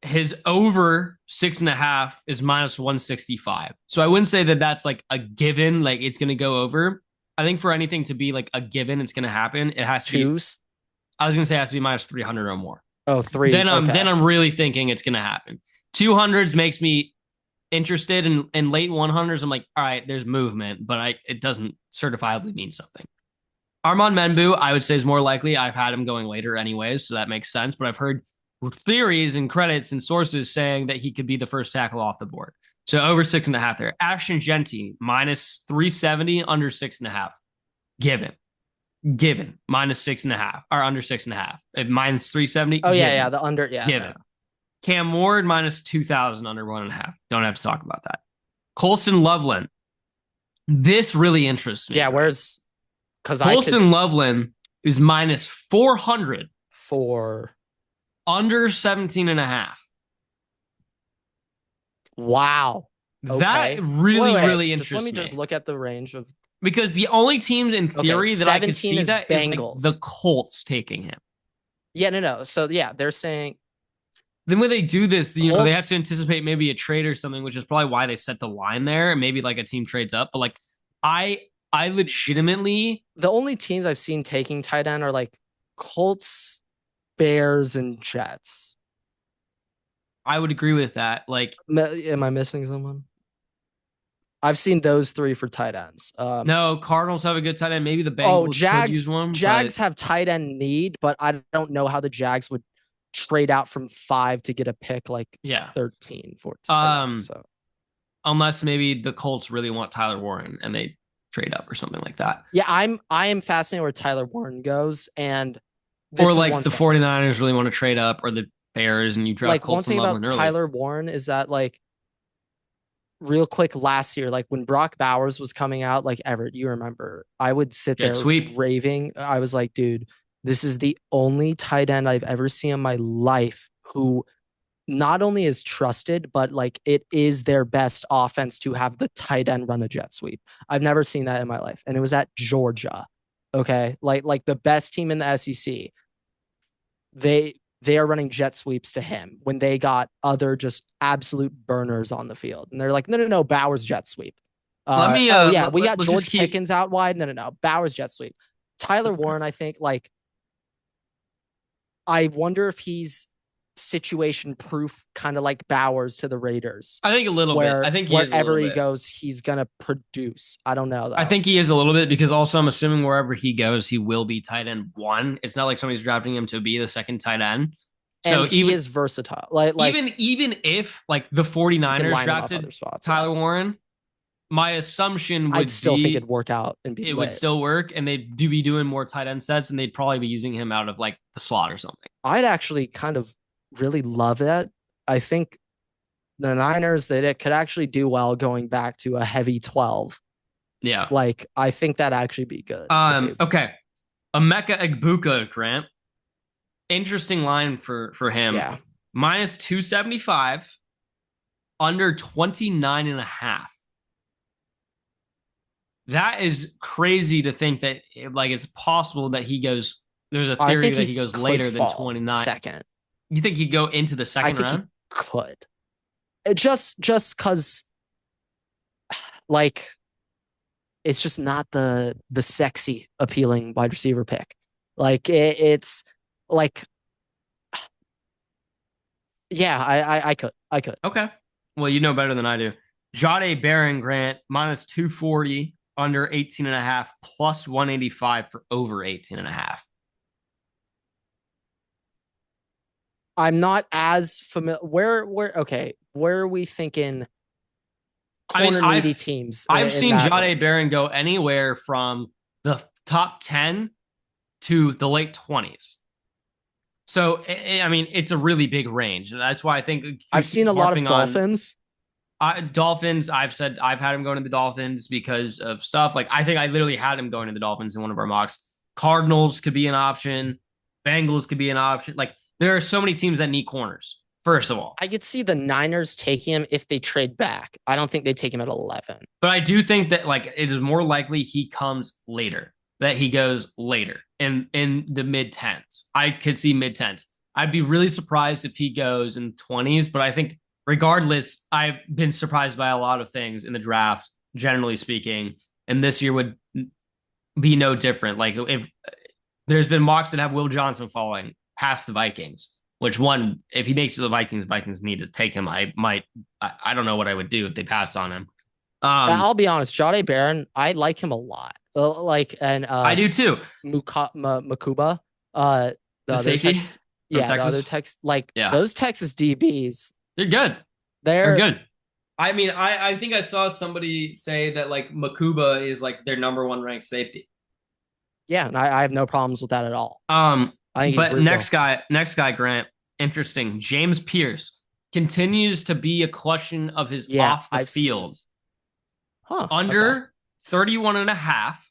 his over 6.5 is minus 165. So I wouldn't say that that's like a given, like it's going to go over. I think for anything to be like a given, it's going to happen. It has to choose. I was going to say it has to be minus 300 or more. Oh, 3. Then I'm really thinking it's going to happen. 200s makes me interested in late 100s. I'm like, all right, there's movement, but it doesn't certifiably mean something. Armand Menbu, I would say, is more likely. I've had him going later anyways, so that makes sense. But I've heard theories and credits and sources saying that he could be the first tackle off the board. So over 6.5 there. Ashton Jeanty, minus 370, under 6.5. Given minus 6.5 or under 6.5. At minus 370. Oh, yeah. The under, yeah. Given. No. Cam Ward, minus 2,000, under 1.5. Don't have to talk about that. Colston Loveland. This really interests me. Yeah, where's because Colston Loveland is minus 400 for under 17.5. Wow. Okay. That really interests me. Let me just look at the range of, because the only teams in theory that I could see that is like the Colts taking him. Yeah, no. So yeah, they're saying. Then when they do this, they have to anticipate maybe a trade or something, which is probably why they set the line there. Maybe like a team trades up, but like I legitimately, the only teams I've seen taking tight end are like Colts, Bears, and Jets. I would agree with that. Like, am I missing someone? I've seen those three for tight ends. No, Cardinals have a good tight end. Maybe the Bengals could use one. Jags have tight end need, but I don't know how the Jags would trade out from 5 to get a pick like 13, 14. So unless maybe the Colts really want Tyler Warren and they trade up or something like that. Yeah, I am fascinated where Tyler Warren goes, and or like the 49ers really want to trade up, or the Bears, and you draft like Colts one thing about early. Tyler Warren is that like real quick last year, like when Brock Bowers was coming out, like Everett, you remember, I would sit there raving. I was like, dude, this is the only tight end I've ever seen in my life who not only is trusted, but like it is their best offense to have the tight end run a jet sweep. I've never seen that in my life. And it was at Georgia. Okay. Like the best team in the SEC. They are running jet sweeps to him when they got other just absolute burners on the field. And they're like, no, Bowers jet sweep. We got George Pickens out wide. No, Bowers jet sweep. Tyler Warren, I think, like, I wonder if he's situation proof, kind of like Bowers to the Raiders. I think a little bit. I think wherever he goes, he's going to produce. I don't know, though. I think he is a little bit, because also I'm assuming wherever he goes, he will be tight end 1. It's not like somebody's drafting him to be the second tight end. So and he is versatile. Like even if like the 49ers drafted Tyler Warren, my assumption would I'd still think it'd work out and be would still work, and they'd be doing more tight end sets, and they'd probably be using him out of like the slot or something. I'd actually kind of really love that. I think the Niners, they could actually do well going back to a heavy 12. Yeah. Like, I think that'd actually be good. Okay. Emeka Egbuka, Grant. Interesting line for him. Yeah. Minus 275, under 29.5. That is crazy to think that like it's possible that he goes. There's a theory that he goes later than 29. Second. You think he'd go into the second round? He could. Just because, like, it's just not the sexy, appealing wide receiver pick. Like it's like, yeah, I could. Okay. Well, you know better than I do. Jahdae Barron, Grant, minus 240, under 18.5, plus 185 for over 18.5. I'm not as familiar. Where are we thinking? Needy teams. I've seen Jahdae Barron go anywhere from the top 10 to the late 20s. So, I mean, it's a really big range. That's why I think I've seen a lot of Dolphins. Dolphins, I've had him going to the Dolphins because of stuff. Like, I think I literally had him going to the Dolphins in one of our mocks. Cardinals could be an option. Bengals could be an option. Like, there are so many teams that need corners, first of all. I could see the Niners taking him if they trade back. I don't think they take him at 11. But I do think that, like, it is more likely he comes later, that he goes later in the mid-10s. I could see mid-10s. I'd be really surprised if he goes in 20s, but I think regardless, I've been surprised by a lot of things in the draft, generally speaking, and this year would be no different. Like, if there's been mocks that have Will Johnson falling past the Vikings, which one, if he makes it to the Vikings need to take him. I don't know what I would do if they passed on him. Um, I'll be honest, Jahdae Barron, I like him a lot. Like and I do too. Makuba, uh, the The other safety text, from the other Texas. text, like Yeah, those Texas DBs, they're good. They're they're good. I mean, I think I saw somebody say that like Makuba is like their number one ranked safety. yeah, and I have no problems with that at all. Um, I think he's but brutal. next guy, Grant, interesting. James Pierce continues to be a question of his Yeah, off the I've seen field. this. Huh. Okay. Under 31 and a half,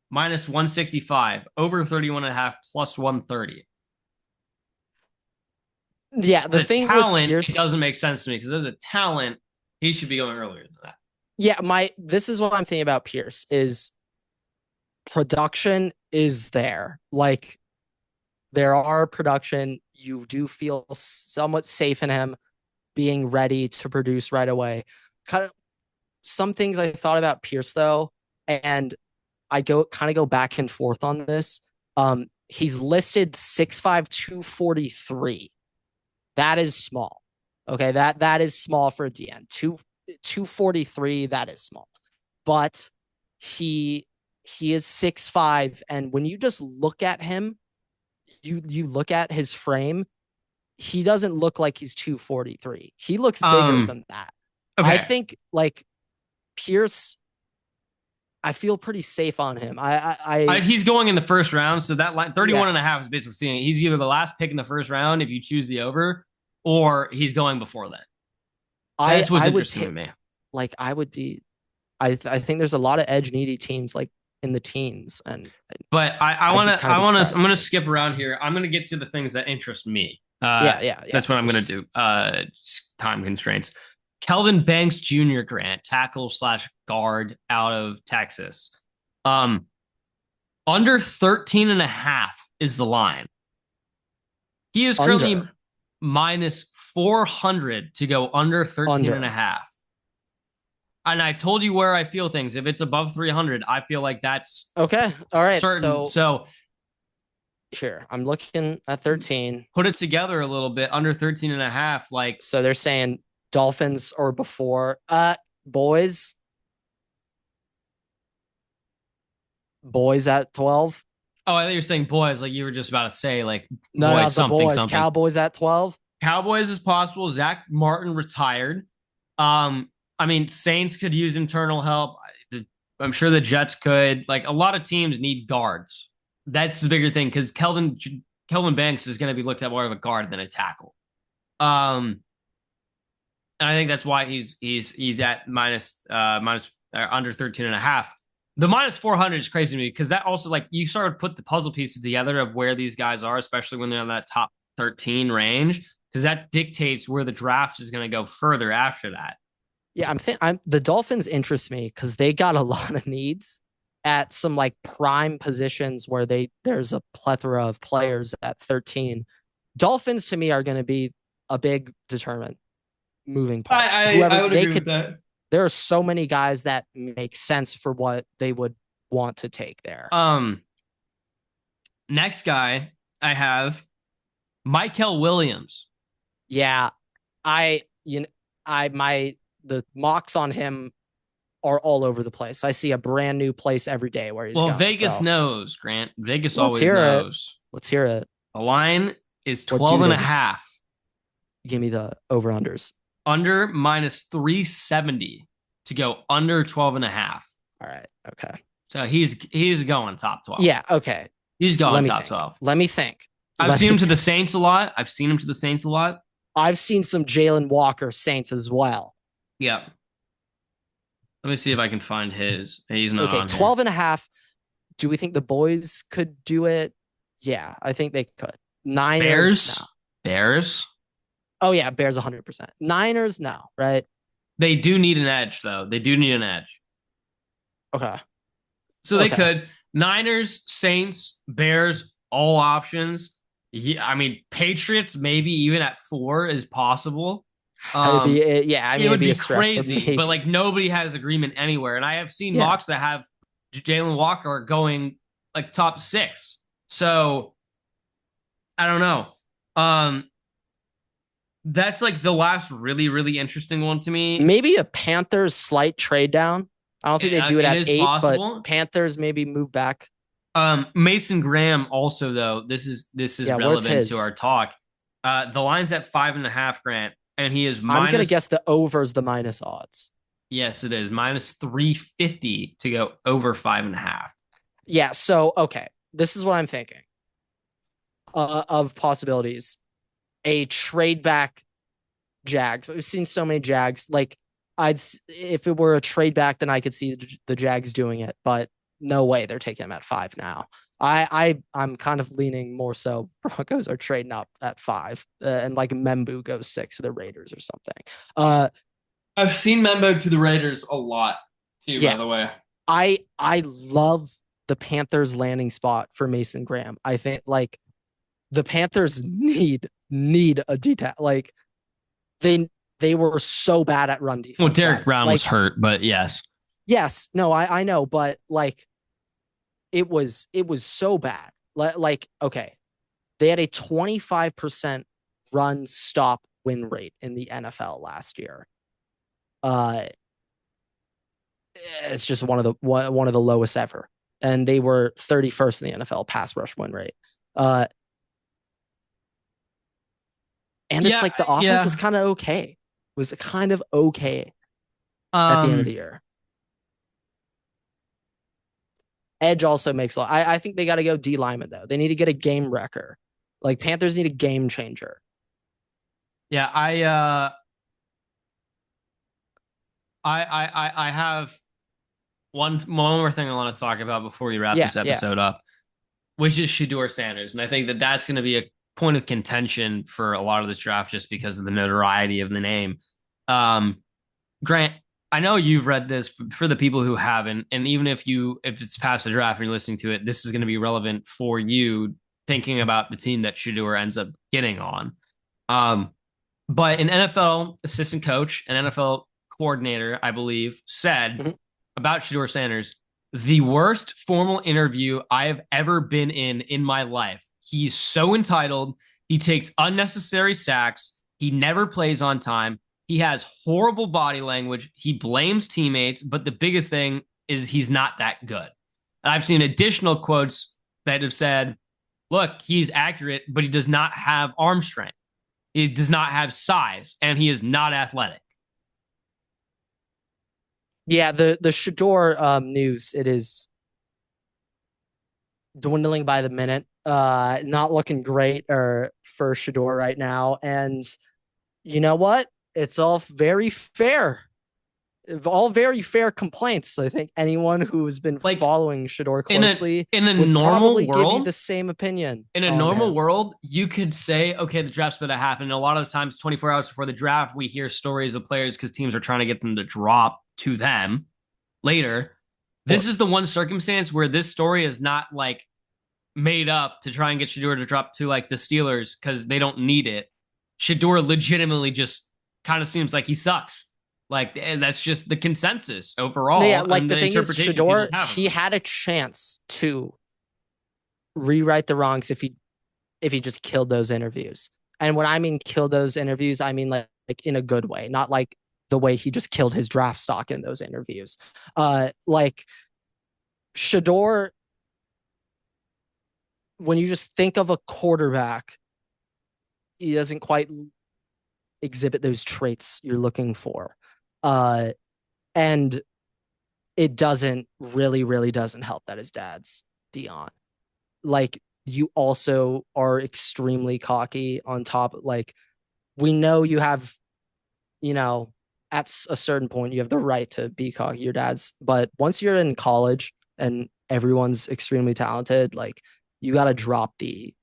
minus 165, over 31 and a half, plus 130. Yeah, the The thing with talent Pierce, doesn't make sense to me because as a talent, he should be going earlier than that. yeah, this is what I'm thinking about Pierce is production is there. Like there are production. You do feel somewhat safe in him being ready to produce right away. Kind of some things I thought about Pierce though, and I go back and forth on this. He's listed 6'5", 243. That is small. Okay, that is small for a DN. 243, that is small. But he is 6'5", and when you just look at him, you look at his frame, he doesn't look like he's 243. He looks bigger than that. I Okay. think like Pierce, I feel pretty safe on him. He's going in the first round, so that line 31 yeah, and a half is basically seeing he's either the last pick in the first round if you choose the over, or he's going before that. That's what's I would interesting to me. like I would be I think there's a lot of edge needy teams like in the teens, and But I'd be kind of I'm surprised. gonna skip around here. I'm gonna get to the things that interest me. Yeah. That's what I'm gonna do. Time constraints. Kelvin Banks Jr. Grant, tackle slash guard out of Texas. Under 13 and a half is the line. He is currently minus 400 to go under 13 and a half. And I told you where I feel things. If it's above 300, I feel like that's okay. All right. certain. So sure. I'm looking at 13. Put it together a little bit under 13 and a half. Like, so they're saying Dolphins or before. Boys at 12. Oh, I thought you were saying boys, like you were just about to say, like No, boys, the something, boys. something. Cowboys at 12. Cowboys is possible. Zach Martin retired. I mean, Saints could use internal help. I'm sure the Jets could. Like a lot of teams need guards. That's the bigger thing because Kelvin Banks is going to be looked at more of a guard than a tackle. And I think that's why he's at minus under 13 and a half. The minus 400 is crazy to me because that also like you sort of put the puzzle pieces together of where these guys are, especially when they're in that top 13 range, because that dictates where the draft is going to go further after that. Yeah, the Dolphins interest me because they got a lot of needs at some like prime positions where there's a plethora of players at 13. Dolphins to me are going to be a big determinant moving part. I would agree with that. There are so many guys that make sense for what they would want to take there. Next guy I have Michael Williams. Yeah, the mocks on him are all over the place. I see a brand new place every day where he's going. Vegas knows, Grant. Vegas always knows. Let's hear it. The line is 12 and a half. Give me the over-unders. Under minus 370 to go under 12 and a half. All right. Okay. So he's going top 12. Yeah. Okay. He's going top 12. Let me think. I've seen him to the Saints a lot. I've seen some Jalen Walker Saints as well. Yeah. Let me see if I can find his. He's not okay, on 12 here. and a half. Do we think the boys could do it? Yeah, I think they could. Niners. Bears. Oh, yeah, Bears 100%. Niners, no, right? They do need an edge, though. They do need an edge. Okay. So they could. Niners, Saints, Bears, all options. Yeah, I mean, Patriots maybe even at 4 is possible. It would be crazy, but like nobody has agreement anywhere. And I have seen mocks that have Jalen Walker going like top 6. So I don't know. That's like the last really, really interesting one to me. Maybe a Panthers slight trade down. I don't think they do it It at is 8, but possible. Panthers maybe move back. Mason Graham also though, this is Yeah, where's relevant to his? our talk. The line's at 5.5, Grant, and he is I'm gonna minus. guess the overs the minus odds. Yes, it is minus 350 to go over 5.5. Yeah, so okay. This is what I'm thinking of possibilities. A trade back Jags. I've seen so many Jags. Like if it were a trade back, then I could see the Jags doing it, but no way they're taking him at 5 now. I'm kind of leaning more so Broncos are trading up at 5, and like Membu goes 6 to the Raiders or something. I've seen Membo to the Raiders a lot too, by Yeah, the way. I love the Panthers landing spot for Mason Graham. I think like the Panthers need a detail. Like they were so bad at run defense. Well, Derek Brown like, was hurt, but yes. Yes, no, I know, but like it was so bad. Like okay, they had a 25% run stop win rate in the NFL last year. Uh, it's just one of the lowest ever, and they were 31st in the NFL pass rush win rate. And it's like the offense was kind of okay. Was kind of okay at the end of the year. Edge also makes a lot. I think they got to go D lineman though. They need to get a game wrecker. Like Panthers need a game changer. Yeah, I have one more thing I want to talk about before we wrap this episode up, which is Shedeur Sanders, and I think that that's going to be a point of contention for a lot of this draft just because of the notoriety of the name. Grant, I know you've read this for the people who haven't, and even if it's past the draft and you're listening to it, this is going to be relevant for you thinking about the team that Shedeur ends up getting on. But an NFL assistant coach, an NFL coordinator, I believe, said about Shedeur Sanders, the worst formal interview I have ever been in my life. He's so entitled. He takes unnecessary sacks. He never plays on time. He has horrible body language. He blames teammates, but the biggest thing is he's not that good. And I've seen additional quotes that have said, look, he's accurate, but he does not have arm strength. He does not have size, and he is not athletic. Yeah, the Shedeur news, it is dwindling by the minute. Not looking great for Shedeur right now. And you know what? It's all very fair. All very fair complaints. I think anyone who has been following Shedeur closely in a would normal probably world, give you the same opinion. In a normal world, you could say, okay, the draft's going to happen. And a lot of the times, 24 hours before the draft, we hear stories of players because teams are trying to get them to drop to them later. This is the one circumstance where this story is not like made up to try and get Shedeur to drop to like the Steelers because they don't need it. Shedeur legitimately just kind of seems like he sucks. Like that's just the consensus overall. Yeah, like the thing is, Shedeur, he had a chance to rewrite the wrongs if he just killed those interviews. And when I mean kill those interviews, I mean like in a good way, not like the way he just killed his draft stock in those interviews. Like Shedeur, when you just think of a quarterback, he doesn't quite exhibit those traits you're looking for. And it doesn't really doesn't help that his dad's Dion. Like you also are extremely cocky on top. Like we know you have, at a certain point you have the right to be cocky, your dad's, but once you're in college and everyone's extremely talented, like you got to drop the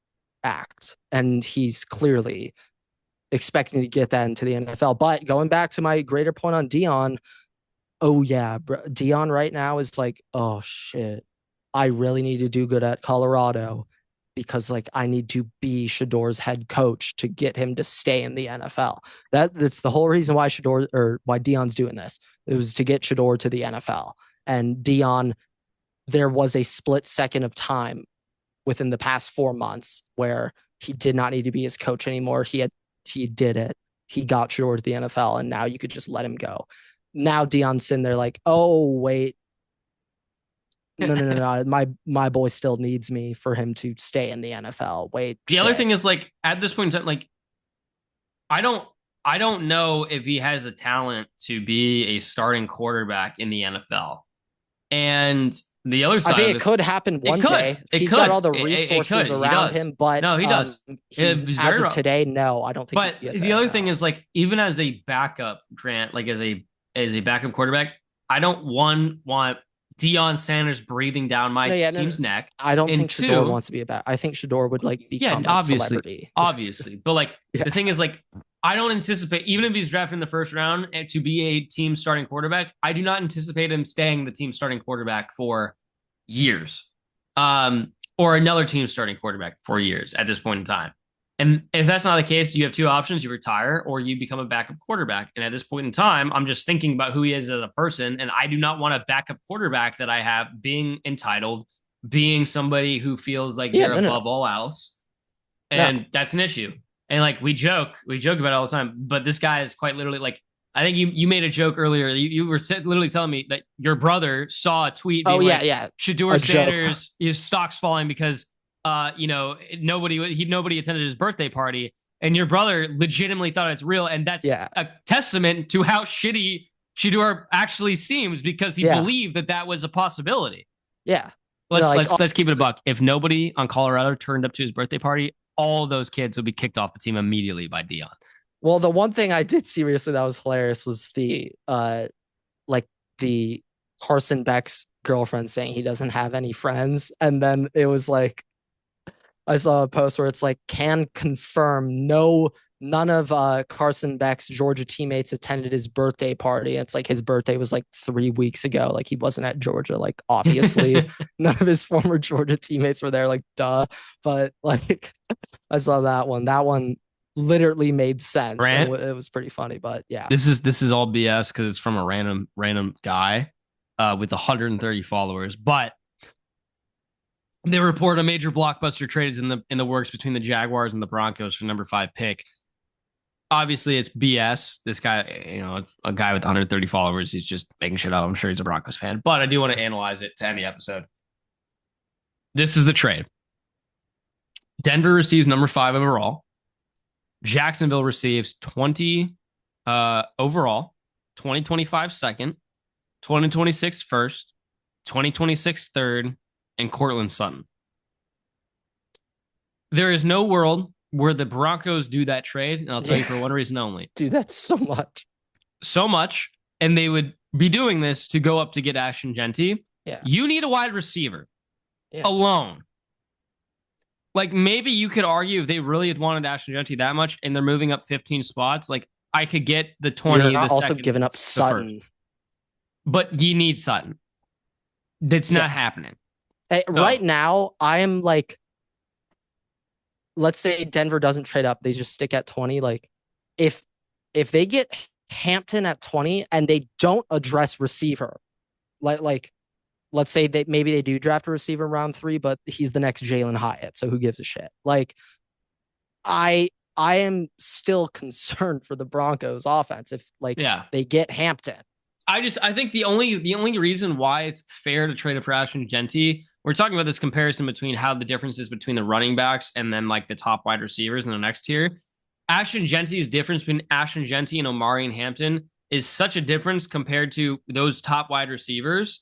act. And he's clearly expecting to get that into the NFL. But going back to my greater point on Dion, oh yeah, Dion right now is like, oh shit, I really need to do good at Colorado because like I need to be Shedeur's head coach to get him to stay in the NFL. That's the whole reason why why Dion's doing this. It was to get Shedeur to the NFL. And Dion, there was a split second of time within the past 4 months where he did not need to be his coach anymore. He did it. he got Shador to the NFL, and now you could just let him go. Now Deion's sitting there like, oh wait, no. My boy still needs me for him to stay in the NFL. Wait, the other thing is like at this point in time, like I don't know if he has the talent to be a starting quarterback in the NFL. And the other side, I think it could happen one day. He's got all the resources around him, but no, he does. As of today, no, I don't think. But the other thing is like even as a backup, Grant, like as a backup quarterback, I don't want Deion Sanders breathing down my team's neck. I don't think Shador wants to be a back. I think Shador would like become a celebrity. Obviously. But like the thing is like I don't anticipate, even if he's drafted in the first round to be a team starting quarterback, I do not anticipate him staying the team starting quarterback for years. Or another team starting quarterback for years at this point in time. And if that's not the case, you have two options. You retire or you become a backup quarterback. And at this point in time, I'm just thinking about who he is as a person. And I do not want a backup quarterback that I have being entitled, being somebody who feels like they're above all else. And that's an issue. And like we joke about it all the time, but this guy is quite literally like, I think you made a joke earlier. You were literally telling me that your brother saw a tweet. Shador Sanders, his stock's falling because nobody attended his birthday party, and your brother legitimately thought it's real, and that's a testament to how shitty Shador actually seems because he believed that was a possibility. Yeah, let's keep it a buck. If nobody on Colorado turned up to his birthday party, all those kids would be kicked off the team immediately by Deion. Well, the one thing I did see recently that was hilarious was the Carson Beck's girlfriend saying he doesn't have any friends, and then it was like I saw a post where it's like can confirm none of Carson Beck's Georgia teammates attended his birthday party. It's like his birthday was like 3 weeks ago. Like he wasn't at Georgia. Like obviously none of his former Georgia teammates were there. Like duh. But like I saw that one. That one literally made sense. Grant, it was pretty funny. But yeah, this is all BS because it's from a random guy with 130 followers. But they report a major blockbuster trade is in the works between the Jaguars and the Broncos for number 5 pick. Obviously, it's BS. This guy, a guy with 130 followers, he's just making shit up. I'm sure he's a Broncos fan, but I do want to analyze it to end the episode. This is the trade. Denver receives number 5 overall. Jacksonville receives 20 overall, 2025 second, 2026 first, 2026 third, and Cortland Sutton. There is no world where the Broncos do that trade, and I'll tell you for one reason only. Dude, that's so much. So much, and they would be doing this to go up to get Ashton Jeanty. Yeah. You need a wide receiver alone. Like, maybe you could argue if they really wanted Ashton Jeanty that much, and they're moving up 15 spots, like, I could get the 20. You're not also giving up Sutton. But you need Sutton. That's not happening. Right now, I am like, let's say Denver doesn't trade up, they just stick at 20. Like, if they get Hampton at 20 and they don't address receiver, like let's say that maybe they do draft a receiver round 3, but he's the next Jalen Hyatt, so who gives a shit? Like, I am still concerned for the Broncos offense if they get Hampton. I think the only reason why it's fair to trade it for Ashton Jeanty, we're talking about this comparison between how the difference is between the running backs and then like the top wide receivers in the next tier. Ashton Jeanty's difference between Ashton Jeanty and Omari and Hampton is such a difference compared to those top wide receivers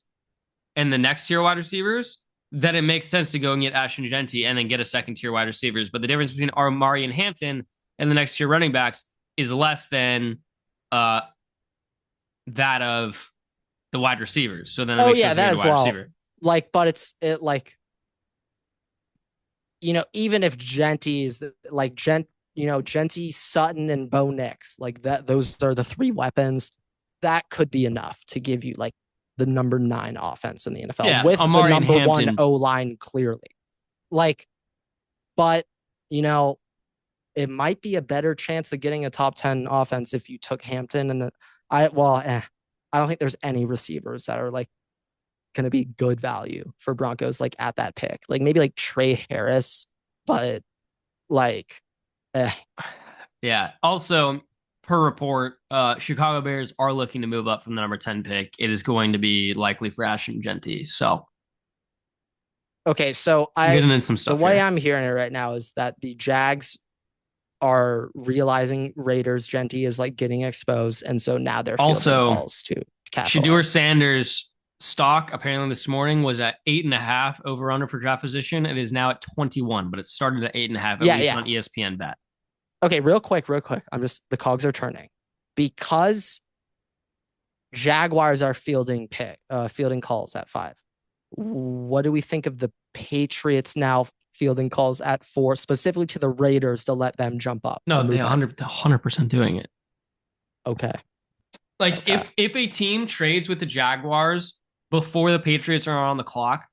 and the next tier wide receivers that it makes sense to go and get Ashton Jeanty and then get a second tier wide receivers. But the difference between Omari and Hampton and the next tier running backs is less than that of the wide receivers. So then it makes sense to get a wide receiver. Like, but even if Jeanty is like Jeanty, Sutton, and Bo Nix, like that, those are the 3 weapons that could be enough to give you like the number 9 offense in the NFL with Omari the number 1 O-line clearly. Like, but it might be a better chance of getting a top 10 offense if you took Hampton and I don't think there's any receivers that are like going to be good value for Broncos like at that pick. Like maybe like Trey Harris, but like yeah. Also, per report, Chicago Bears are looking to move up from the number 10 pick. It is going to be likely for Ashton Jeanty. So, okay, so getting in some the stuff way here. I'm hearing it right now is that the Jags are realizing Raiders Jeanty is like getting exposed, and so now they're fielding calls to Shedeur capitalize. Sanders' stock apparently this morning was at 8.5 over under for draft position. It is now at 21, but it started at 8.5 at least on ESPN Bet. Okay, real quick. The cogs are turning because Jaguars are fielding calls at 5. What do we think of the Patriots now fielding calls at 4, specifically to the Raiders to let them jump up? No, they 100% doing it. Okay. Like okay. If a team trades with the Jaguars before the Patriots are on the clock,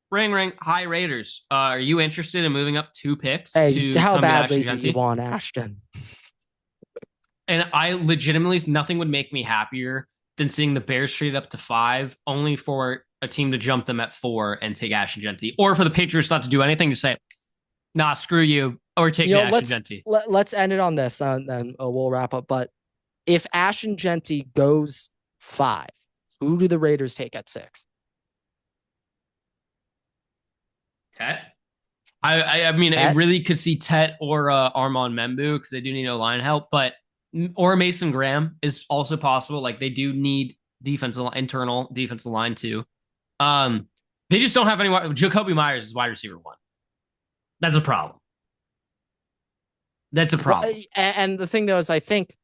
ring ring, hi Raiders. Are you interested in moving up 2 picks? Hey, how badly do you want Ashton? And I legitimately, nothing would make me happier than seeing the Bears trade up to 5, only for a team to jump them at 4 and take Ashton Jeanty, or for the Patriots not to do anything, to say, nah, screw you, or take Ashton Jeanty. Let's end it on this, and then we'll wrap up. But if Ashton Jeanty goes 5, who do the Raiders take at 6? Tet. I mean, Tet? I really could see Tet or Armand Membu because they do need line help, or Mason Graham is also possible. Like they do need internal defensive line too. They just don't have anyone. Jacoby Myers is wide receiver 1. That's a problem. Well, and the thing though is, I think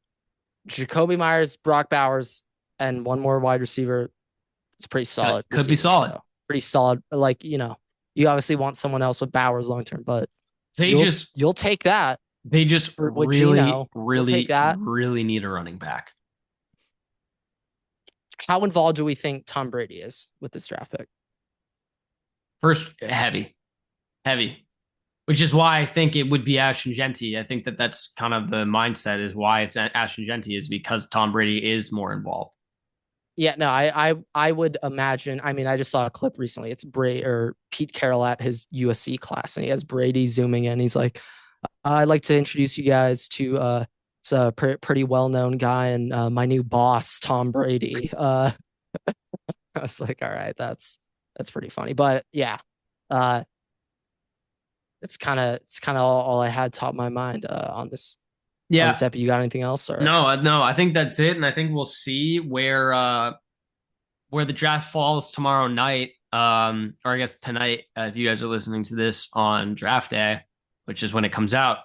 Jacoby Myers, Brock Bowers, and one more wide receiver. It's pretty solid. Could be solid. Show. Pretty solid. Like, you obviously want someone else with Bowers long term, but you'll take that. They just really need a running back. How involved do we think Tom Brady is with this draft pick? First, heavy, which is why I think it would be Ashton Jeanty. I think that's kind of the mindset is why it's Ashton Jeanty, is because Tom Brady is more involved. Yeah, no, I would imagine. I mean, I just saw a clip recently. It's Pete Carroll at his USC class, and he has Brady zooming in. He's like, I'd like to introduce you guys to a pretty well-known guy and my new boss, Tom Brady. I was like, all right, that's pretty funny. But yeah, it's kind of all I had top of my mind on this. Yeah. Concept. You got anything else? Or? No, I think that's it. And I think we'll see where the draft falls tomorrow night. Or I guess tonight, if you guys are listening to this on draft day, which is when it comes out.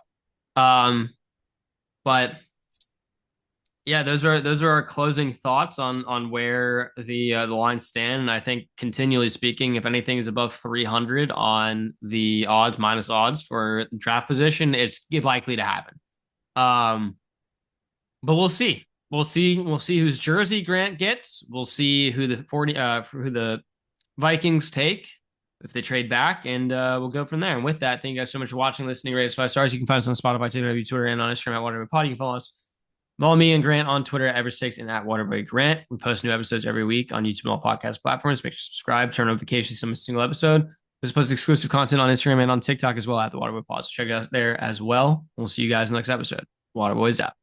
But yeah, those are our closing thoughts on where the lines stand. And I think, continually speaking, if anything is above 300 on the minus odds for draft position, it's likely to happen. But we'll see. We'll see whose jersey Grant gets. We'll see who the Vikings take if they trade back, and we'll go from there. And with that, thank you guys so much for watching, listening, rate us 5 stars. You can find us on Spotify, Twitter, and on Instagram at Waterboy. You can follow us. Follow me and Grant on Twitter at Everett6 and at Waterboy Grant. We post new episodes every week on YouTube and all podcast platforms. Make sure to subscribe, turn notifications to a single episode. We post exclusive content on Instagram and on TikTok as well at the Waterboy Pod. So check us there as well. We'll see you guys in the next episode. Waterboys out.